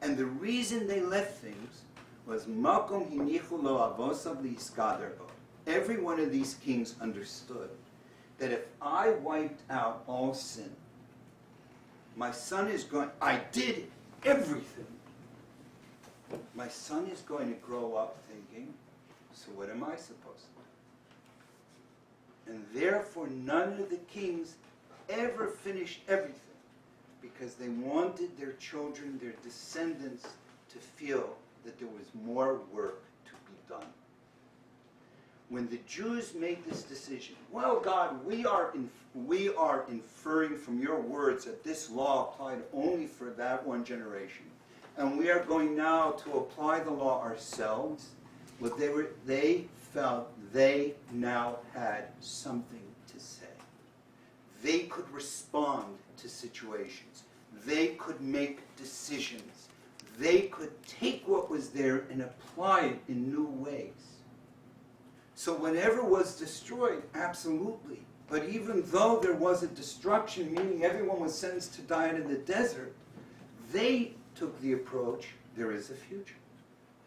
And the reason they left things was Makom hinichu lo avosav lihiskader bo. Every one of these kings understood that if I wiped out all sin, my son is going, I did everything. my son is going to grow up thinking, so what am I supposed to do? And therefore none of the kings ever finished everything, because they wanted their children, their descendants, to feel that there was more work to be done. When the Jews made this decision, well, God, we are inferring from your words that this law applied only for that one generation, and we are going now to apply the law ourselves. Well, they felt they now had something to say. They could respond to situations. They could make decisions. They could take what was there and apply it in new ways. So whatever was destroyed, absolutely. But even though there was a destruction, meaning everyone was sentenced to die in the desert, they took the approach, there is a future.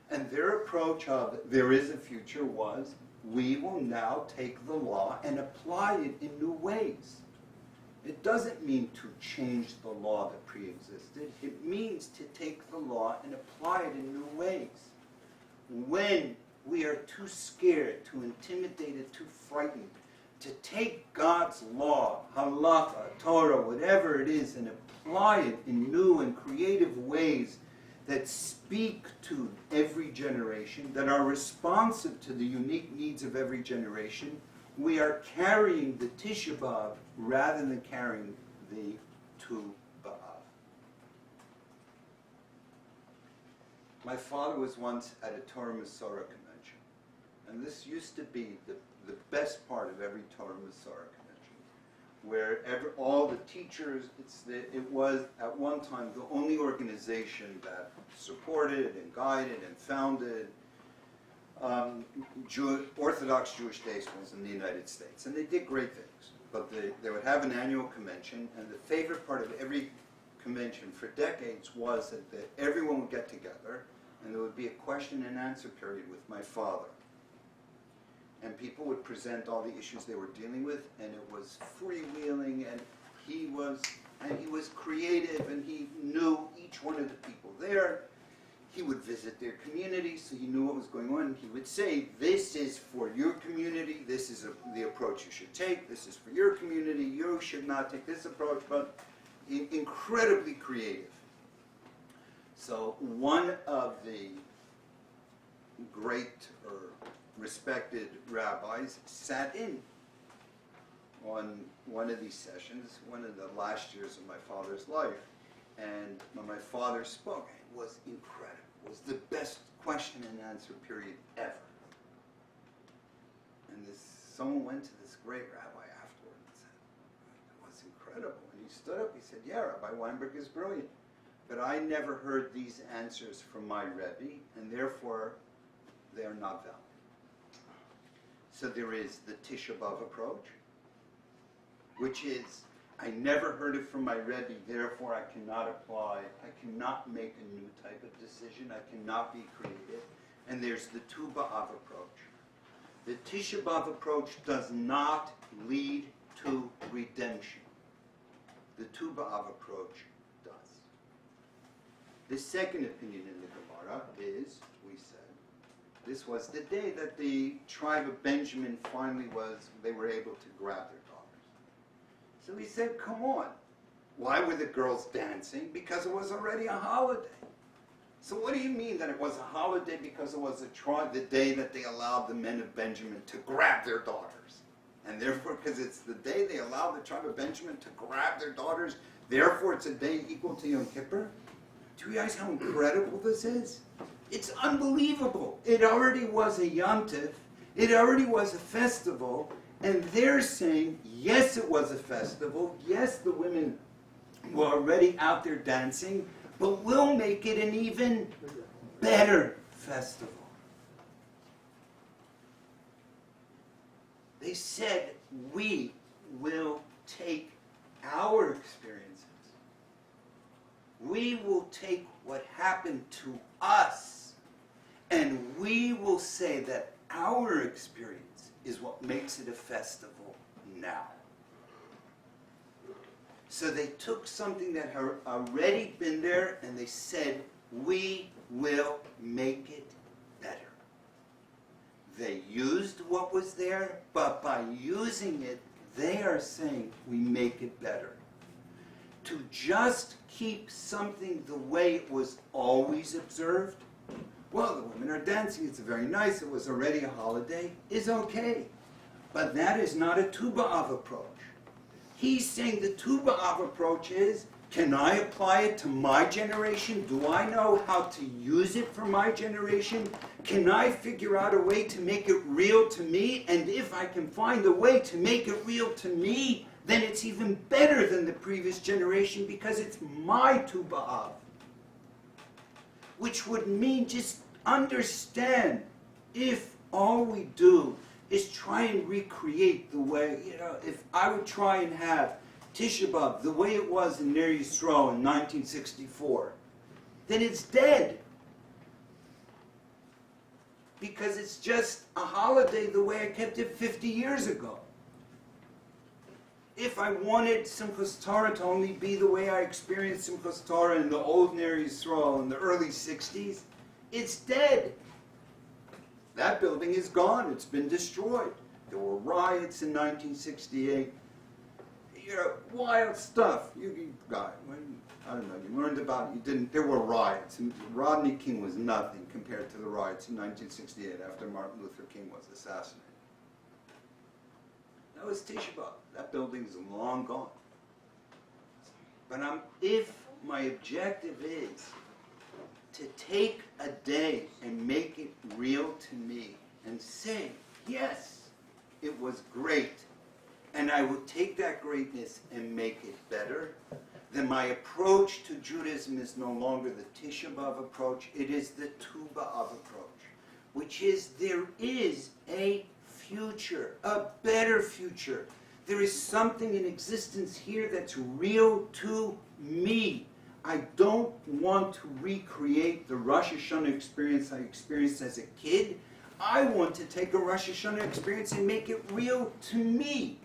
And their approach of there is a future was, we will now take the law and apply it in new ways. It doesn't mean to change the law that pre-existed. It means to take the law and apply it in new ways. When we are too scared, too intimidated, too frightened to take God's law, halakha, Torah, whatever it is, and apply it in new and creative ways that speak to every generation, that are responsive to the unique needs of every generation, we are carrying the Tisha b'Av rather than carrying the Tu b'Av. My father was once at a Torah Masorah convention, and this used to be the best part of every Torah Masorah convention, where all the teachers, it was at one time the only organization that supported and guided and founded Orthodox Jewish day schools in the United States. And they did great things. But they would have an annual convention, and the favorite part of every convention for decades was that everyone would get together, and there would be a question and answer period with my father. And people would present all the issues they were dealing with, and it was freewheeling, and he was creative, and he knew each one of the people there. He would visit their community, so he knew what was going on, and he would say, this is for your community, this is the approach you should take, this is for your community, you should not take this approach, but incredibly creative. So one of the great or respected rabbis sat in on one of these sessions, one of the last years of my father's life, and when my father spoke, it was incredible. It was the best question and answer period ever. And someone went to this great rabbi afterward and said, it was incredible. And he stood up, he said, yeah, Rabbi Weinberg is brilliant. But I never heard these answers from my Rebbe, and therefore they are not valid. So there is the Tisha B'Av approach, which is, I never heard it from my Rebbe, therefore I cannot apply, I cannot make a new type of decision, I cannot be creative. And there's the Tu b'Av approach. The Tisha B'Av approach does not lead to redemption. The Tu b'Av approach does. The second opinion in the Gemara is, we said, this was the day that the tribe of Benjamin finally they were able to grab their daughters. So he said, come on. Why were the girls dancing? Because it was already a holiday. So what do you mean that it was a holiday because it was the day that they allowed the men of Benjamin to grab their daughters? And therefore, because it's the day they allowed the tribe of Benjamin to grab their daughters, therefore it's a day equal to Yom Kippur? Do you realize how incredible this is? It's unbelievable. It already was a Yom Tov. It already was a festival. And they're saying, yes, it was a festival. Yes, the women were already out there dancing. But we'll make it an even better festival. They said, we will take our experiences. We will take what happened to us, and we will say that our experience is what makes it a festival now. So they took something that had already been there, and they said, we will make it better. They used what was there, but by using it, they are saying we make it better. To just keep something the way it was always observed, well, the women are dancing, it's very nice, it was already a holiday, is okay. But that is not a tu b'av approach. He's saying the tu b'av approach is, can I apply it to my generation? Do I know how to use it for my generation? Can I figure out a way to make it real to me? And if I can find a way to make it real to me, then it's even better than the previous generation because it's my tu b'av. Which would mean just understand, if all we do is try and recreate the way, if I would try and have Tisha B'Av the way it was in Ner Yisrael in 1964, then it's dead. Because it's just a holiday the way I kept it 50 years ago. If I wanted Simchas Torah to only be the way I experienced Simchas Torah in the old Ner Yisrael in the early 60s, it's dead. That building is gone. It's been destroyed. There were riots in 1968. Wild stuff. You got it. I don't know. You learned about it. You didn't. There were riots. And Rodney King was nothing compared to the riots in 1968 after Martin Luther King was assassinated. That was Tisha B'Av. That building's long gone. But if my objective is to take a day and make it real to me and say, yes, it was great, and I would take that greatness and make it better, then my approach to Judaism is no longer the Tisha B'Av approach, it is the Tu B'Av approach, which is there is a future, a better future. There is something in existence here that's real to me. I don't want to recreate the Rosh Hashanah experience I experienced as a kid. I want to take a Rosh Hashanah experience and make it real to me.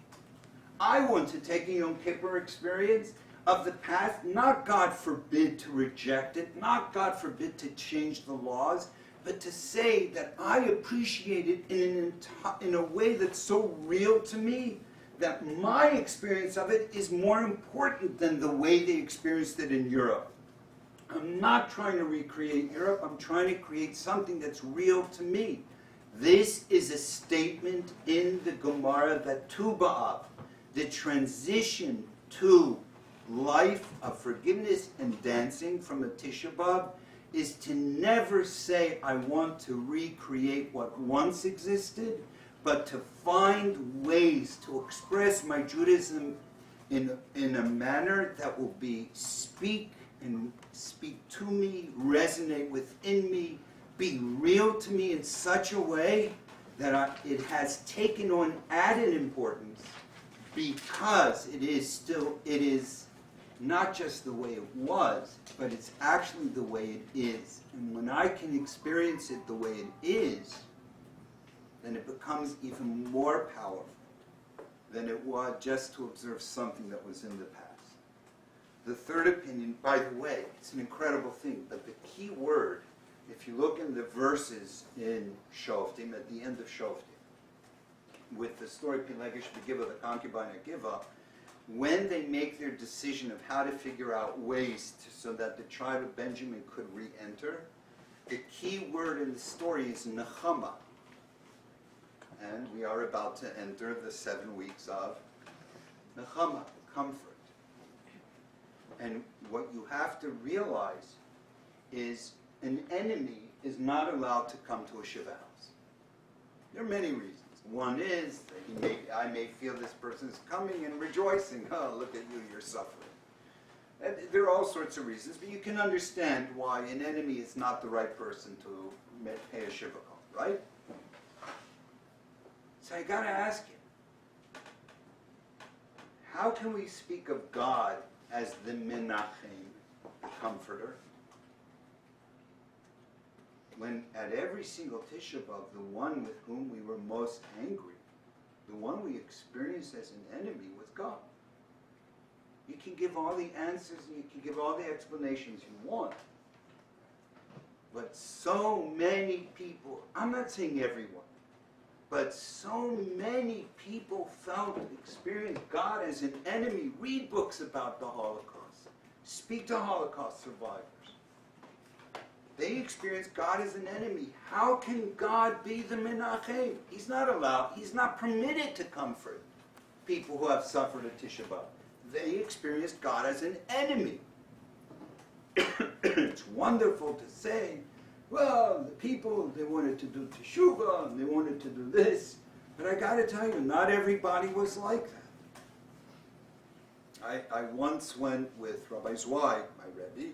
I want to take a Yom Kippur experience of the past, not God forbid to reject it, not God forbid to change the laws, but to say that I appreciate it in a way that's so real to me that my experience of it is more important than the way they experienced it in Europe. I'm not trying to recreate Europe, I'm trying to create something that's real to me. This is a statement in the Gemara that Tu B'Av, the transition to life of forgiveness and dancing from a Tisha B'Av, is to never say, I want to recreate what once existed, but to find ways to express my Judaism in a manner that will speak to me, resonate within me, be real to me in such a way that it has taken on added importance because it is not just the way it was, but it's actually the way it is. And when I can experience it the way it is, then it becomes even more powerful than it was just to observe something that was in the past. The third opinion, by the way, it's an incredible thing, but the key word, if you look in the verses in Shoftim, at the end of Shoftim, with the story Pilegesh Begiva, the concubine Agiva, when they make their decision of how to figure out ways so that the tribe of Benjamin could re-enter, the key word in the story is Nechama. And we are about to enter the 7 weeks of Nechama, comfort. And what you have to realize is an enemy is not allowed to come to a Shiva house. There are many reasons. One is that I may feel this person is coming and rejoicing. Oh, look at you, you're suffering. And there are all sorts of reasons, but you can understand why an enemy is not the right person to pay a Shiva call, right? So I got to ask you, how can we speak of God as the Menachem, the comforter, when at every single Tisha B'Av, the one with whom we were most angry, the one we experienced as an enemy was God? You can give all the answers and you can give all the explanations you want, But so many people, I'm not saying everyone, but so many people experienced God as an enemy. Read books about the Holocaust. Speak to Holocaust survivors. They experienced God as an enemy. How can God be the Menachem? He's not allowed, he's not permitted to comfort people who have suffered a Tisha B'Av. They experienced God as an enemy. It's wonderful to say, well, the people, they wanted to do teshuvah, and they wanted to do this. But I got to tell you, not everybody was like that. I once went with Rabbi Zwei, my Rebbe,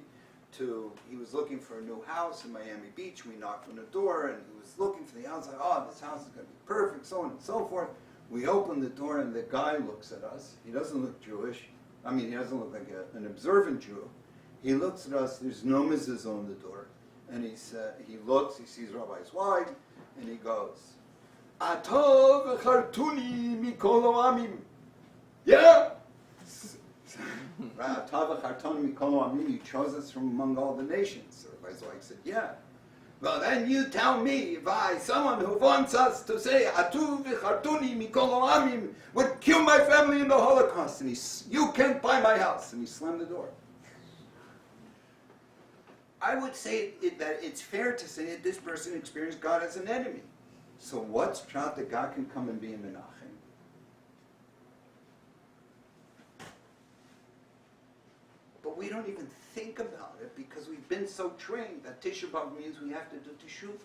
he was looking for a new house in Miami Beach. We knocked on the door, and he was looking for the house. Like, oh, this house is going to be perfect, so on and so forth. We opened the door, and the guy looks at us. He doesn't look Jewish. I mean, he doesn't look like an observant Jew. He looks at us. There's no mezuzah on the door. And he looks, he sees Rabbi Zweig, and he goes, Atov v'chartuni mikol ha'amim. Yeah. Atov v'chartuni mikol ha'amim, you chose us from among all the nations. So Rabbi Zweig said, yeah. Well, then you tell me why someone who wants us to say Atov v'chartuni mikol ha'amim would kill my family in the Holocaust, and you can't buy my house. And he slammed the door. I would say that it's fair to say that this person experienced God as an enemy. So what's pshat that God can come and be a Menachem? But we don't even think about it because we've been so trained that Tisha B'Av means we have to do teshuvah.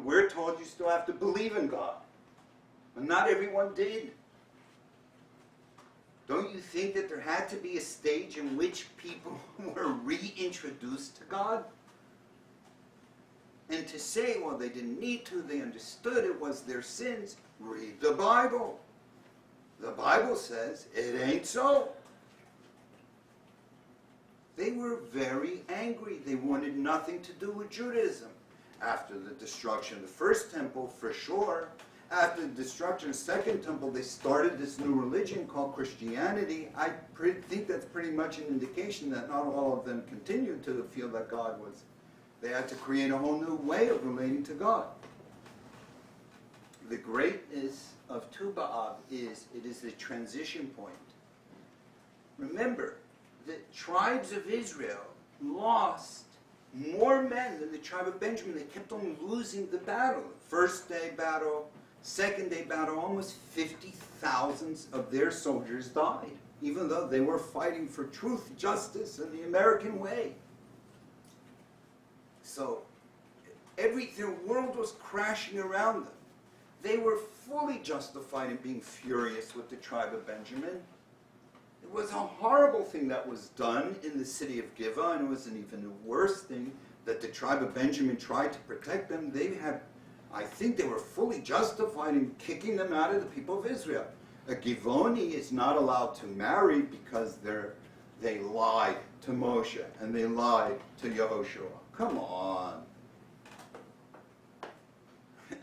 We're told you still have to believe in God. But not everyone did. Don't you think that there had to be a stage in which people were reintroduced to God? And to say, well, they didn't need to, they understood it was their sins. Read the Bible. The Bible says it ain't so. They were very angry. They wanted nothing to do with Judaism. After the destruction of the first temple, for sure. After the destruction of the second temple, they started this new religion called Christianity. I think that's pretty much an indication that not all of them continued to feel that God was. They had to create a whole new way of relating to God. The greatness of Tu B'Av is, it is the transition point. Remember, the tribes of Israel lost more men than the tribe of Benjamin. They kept on losing the battle. First day battle, second day battle, almost 50,000 of their soldiers died, even though they were fighting for truth, justice, and the American way. So their world was crashing around them. They were fully justified in being furious with the tribe of Benjamin. It was a horrible thing that was done in the city of Gibeah, and it was an even worse thing that the tribe of Benjamin tried to protect them. I think they were fully justified in kicking them out of the people of Israel. A Givoni is not allowed to marry because they lied to Moshe and they lied to Yehoshua. Come on.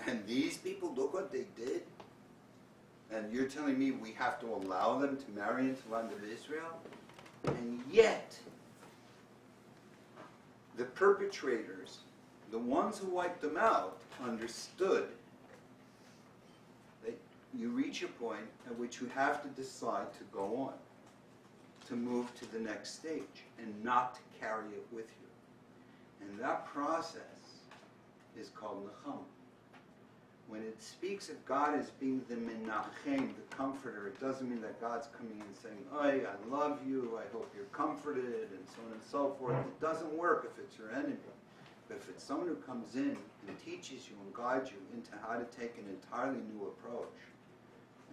And these people, look what they did. And you're telling me we have to allow them to marry into the land of Israel? And yet, the perpetrators, the ones who wiped them out, understood that you reach a point at which you have to decide to go on, to move to the next stage, and not to carry it with you. And that process is called Nechama. When it speaks of God as being the Menachem, the comforter, it doesn't mean that God's coming and saying, "Oy, I love you, I hope you're comforted," and so on and so forth. It doesn't work if it's your enemy. But if it's someone who comes in and teaches you and guides you into how to take an entirely new approach,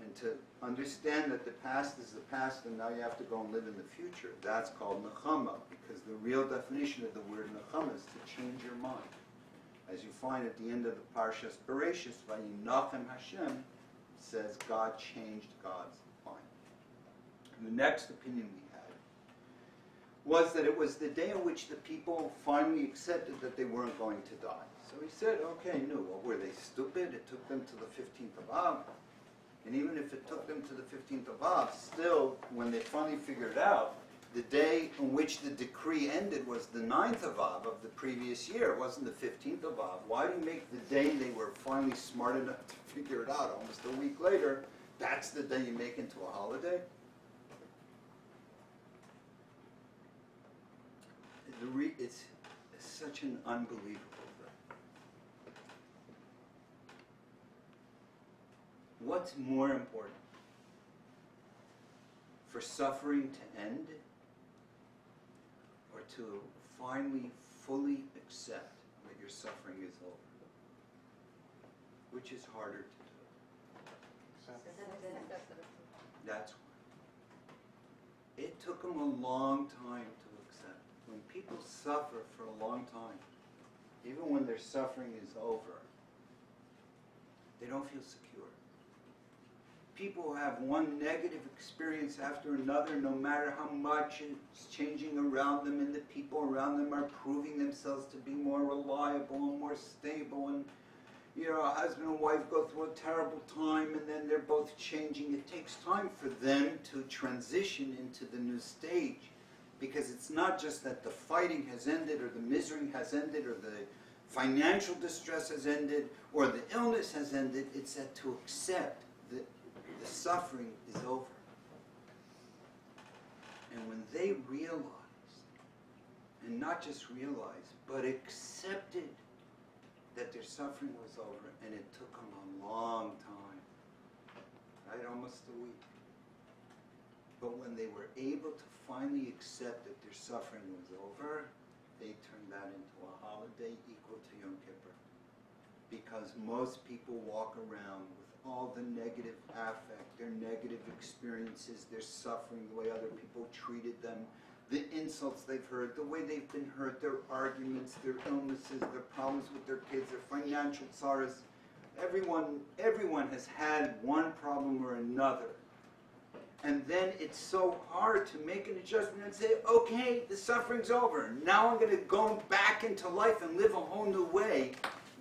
and to understand that the past is the past and now you have to go and live in the future, that's called Nechama, because the real definition of the word Nechama is to change your mind. As you find at the end of the Parshas Bereshis, Vayinachem Hashem says God changed God's mind. And the next opinion we had was that it was the day on which the people finally accepted that they weren't going to die. So he said, okay, no, well, were they stupid? It took them to the 15th of Av. And even if it took them to the 15th of Av, still, when they finally figured it out, the day on which the decree ended was the 9th of Av of the previous year. It wasn't the 15th of Av. Why do you make the day they were finally smart enough to figure it out almost a week later, that's the day you make into a holiday? It's such an unbelievable thing. What's more important? For suffering to end, or to finally fully accept that your suffering is over? Which is harder to do? That's why. It took them a long time to accept. When people suffer for a long time, even when their suffering is over, they don't feel secure. People have one negative experience after another, no matter how much is changing around them and the people around them are proving themselves to be more reliable and more stable, and a husband and wife go through a terrible time and then they're both changing. It takes time for them to transition into the new stage, because it's not just that the fighting has ended or the misery has ended or the financial distress has ended or the illness has ended. It's that to accept that the suffering is over. And when they realized, and not just realized, but accepted that their suffering was over, and it took them a long time, right, almost a week. But when they were able to finally accept that their suffering was over, they turned that into a holiday equal to Yom Kippur. Because most people walk around with all the negative affect, their negative experiences, their suffering, the way other people treated them, the insults they've heard, the way they've been hurt, their arguments, their illnesses, their problems with their kids, their financial sorrows. Everyone has had one problem or another. And then it's so hard to make an adjustment and say, okay, the suffering's over. Now I'm going to go back into life and live a whole new way.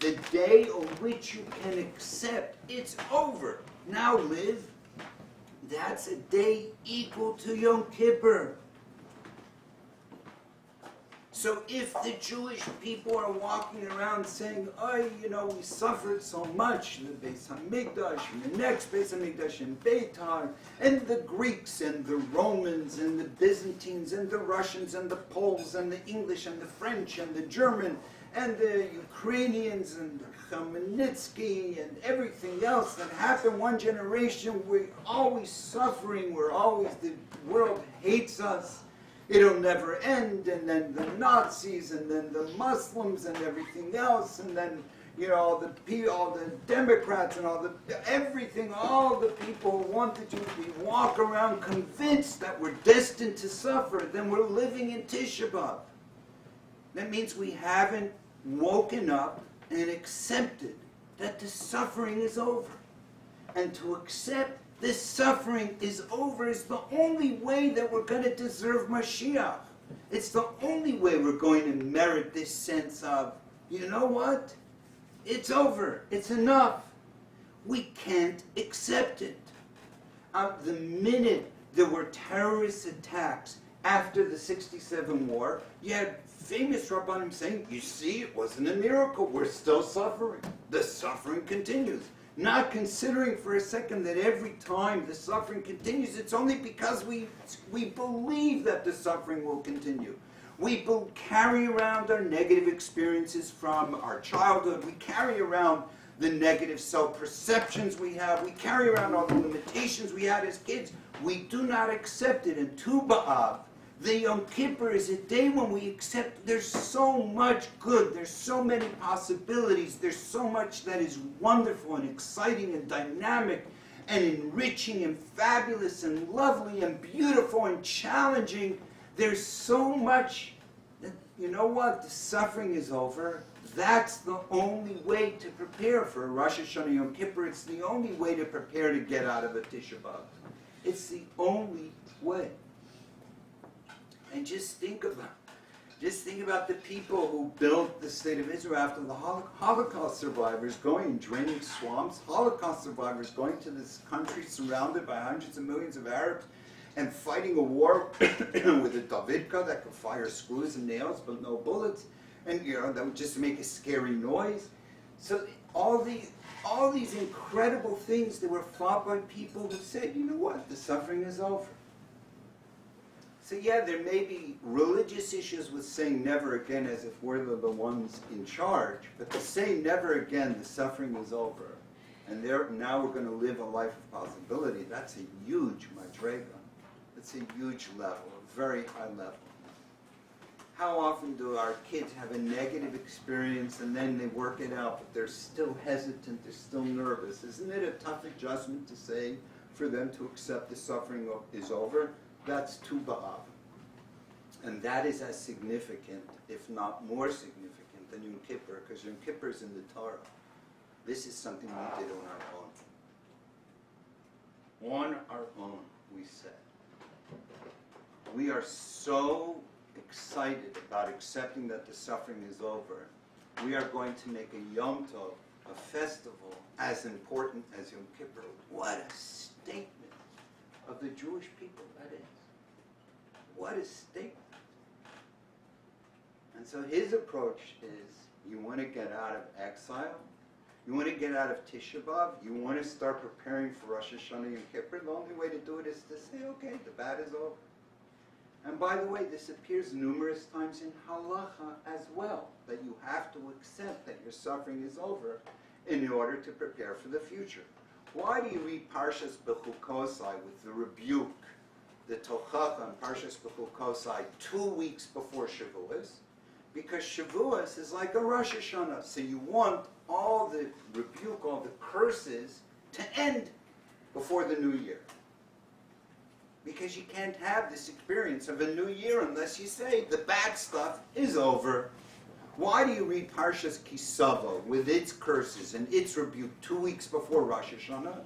The day on which you can accept it's over. Now live. That's a day equal to Yom Kippur. So if the Jewish people are walking around saying, oh, we suffered so much in the Beis HaMikdash, and the next Beis HaMikdash in Beitar, and the Greeks and the Romans and the Byzantines and the Russians and the Poles and the English and the French and the German and the Ukrainians and the Khmelnytsky and everything else that happened one generation, we're always suffering, the world hates us. It'll never end, and then the Nazis, and then the Muslims, and everything else, and then all the Democrats, and all the people who wanted to walk around convinced that we're destined to suffer. Then we're living in Tisha B'Av. That means we haven't woken up and accepted that the suffering is over, and to accept this suffering is over is the only way that we're going to deserve Mashiach. It's the only way we're going to merit this sense of, you know what? It's over. It's enough. We can't accept it. The minute there were terrorist attacks after the 67 war, you had famous Rabbanim saying, you see, it wasn't a miracle. We're still suffering. The suffering continues. Not considering for a second that every time the suffering continues, it's only because we believe that the suffering will continue. We carry around our negative experiences from our childhood. We carry around the negative self-perceptions we have. We carry around all the limitations we had as kids. We do not accept it. And Tu B'Av, the Yom Kippur, is a day when we accept there's so much good, there's so many possibilities, there's so much that is wonderful and exciting and dynamic and enriching and fabulous and lovely and beautiful and challenging. There's so much that, you know what, the suffering is over. That's the only way to prepare for a Rosh Hashanah Yom Kippur. It's the only way to prepare to get out of a Tisha B'Av. It's the only way. And just think about the people who built the state of Israel after the Holocaust survivors going and draining swamps, Holocaust survivors going to this country surrounded by hundreds of millions of Arabs and fighting a war with a Davidka that could fire screws and nails but no bullets, and that would just make a scary noise. So all these incredible things that were fought by people who said, you know what, the suffering is over. So yeah, there may be religious issues with saying never again as if we're the ones in charge, but to say never again, the suffering is over, and now we're going to live a life of possibility, that's a huge madrega. That's a huge level, a very high level. How often do our kids have a negative experience and then they work it out, but they're still hesitant, they're still nervous? Isn't it a tough adjustment to say for them to accept the suffering is over? That's too ba'av. And that is as significant, if not more significant, than Yom Kippur, because Yom Kippur is in the Torah. This is something we did on our own. On our own, we said. We are so excited about accepting that the suffering is over. We are going to make a Yom Tov, a festival, as important as Yom Kippur. What a statement of the Jewish people that is. What a statement. And so his approach is, you want to get out of exile, you want to get out of Tisha B'Av, you want to start preparing for Rosh Hashanah and Yom Kippur, the only way to do it is to say, okay, the bad is over. And by the way, this appears numerous times in halacha as well, that you have to accept that your suffering is over in order to prepare for the future. Why do you read Parshas Bechukosai with the rebuke, the Tochacha and Parshas Bechukosai 2 weeks before Shavuos? Because Shavuos is like a Rosh Hashanah, so you want all the rebuke, all the curses to end before the new year. Because you can't have this experience of a new year unless you say the bad stuff is over. Why do you read Parshas Kisavo with its curses and its rebuke 2 weeks before Rosh Hashanah?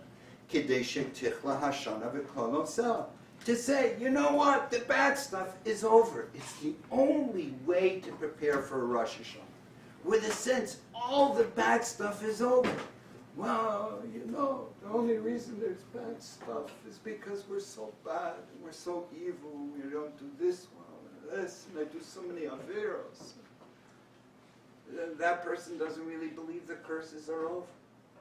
Kidei shetichla hashana v'kol osel. To say, you know what, the bad stuff is over. It's the only way to prepare for a Rosh Hashanah. With a sense, all the bad stuff is over. Well, you know, the only reason there's bad stuff is because we're so bad, and we're so evil, we don't do this well, and this, and I do so many averos. That person doesn't really believe the curses are over.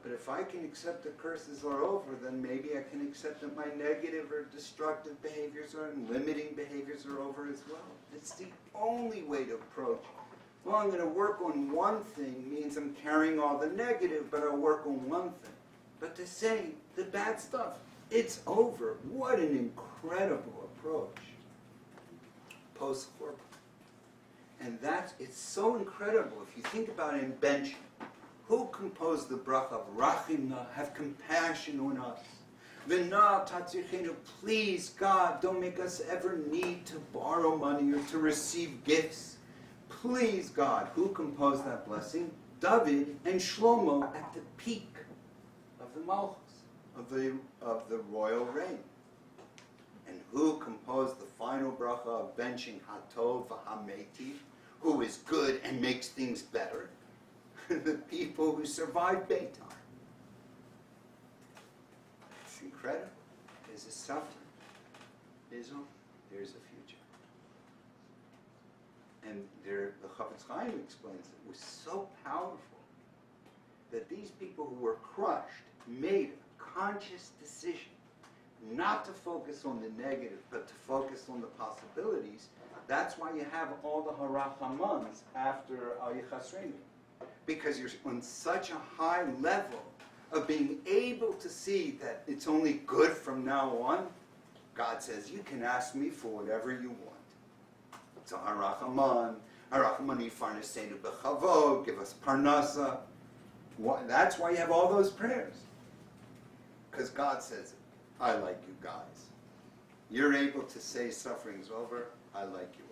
But if I can accept the curses are over, then maybe I can accept that my negative or destructive behaviors or limiting behaviors are over as well. It's the only way to approach. Well, I'm going to work on one thing means I'm carrying all the negative, but I'll work on one thing. But to say the bad stuff, it's over. What an incredible approach. Post-corporate. And it's so incredible if you think about it in benching. Who composed the bracha of Rachimna, have compassion on us? V'na tatzirchenu, please God, don't make us ever need to borrow money or to receive gifts. Please God, who composed that blessing? David and Shlomo at the peak of the Malchus, of the royal reign. And who composed the final bracha of benching Hatov v'Hameti, who is good and makes things better? The people who survived Beitar. It's incredible. There's a suffering. There's a future. And the Chafetz Chaim explains it was so powerful that these people who were crushed made a conscious decision not to focus on the negative, but to focus on the possibilities. That's why you have all the harachamans after Al Yichasrenu. Because you're on such a high level of being able to see that it's only good from now on. God says, you can ask me for whatever you want. So harachaman yifarnesenu b'chavod, give us parnasa. That's why you have all those prayers. Because God says, I like you guys. You're able to say suffering's over, I like you.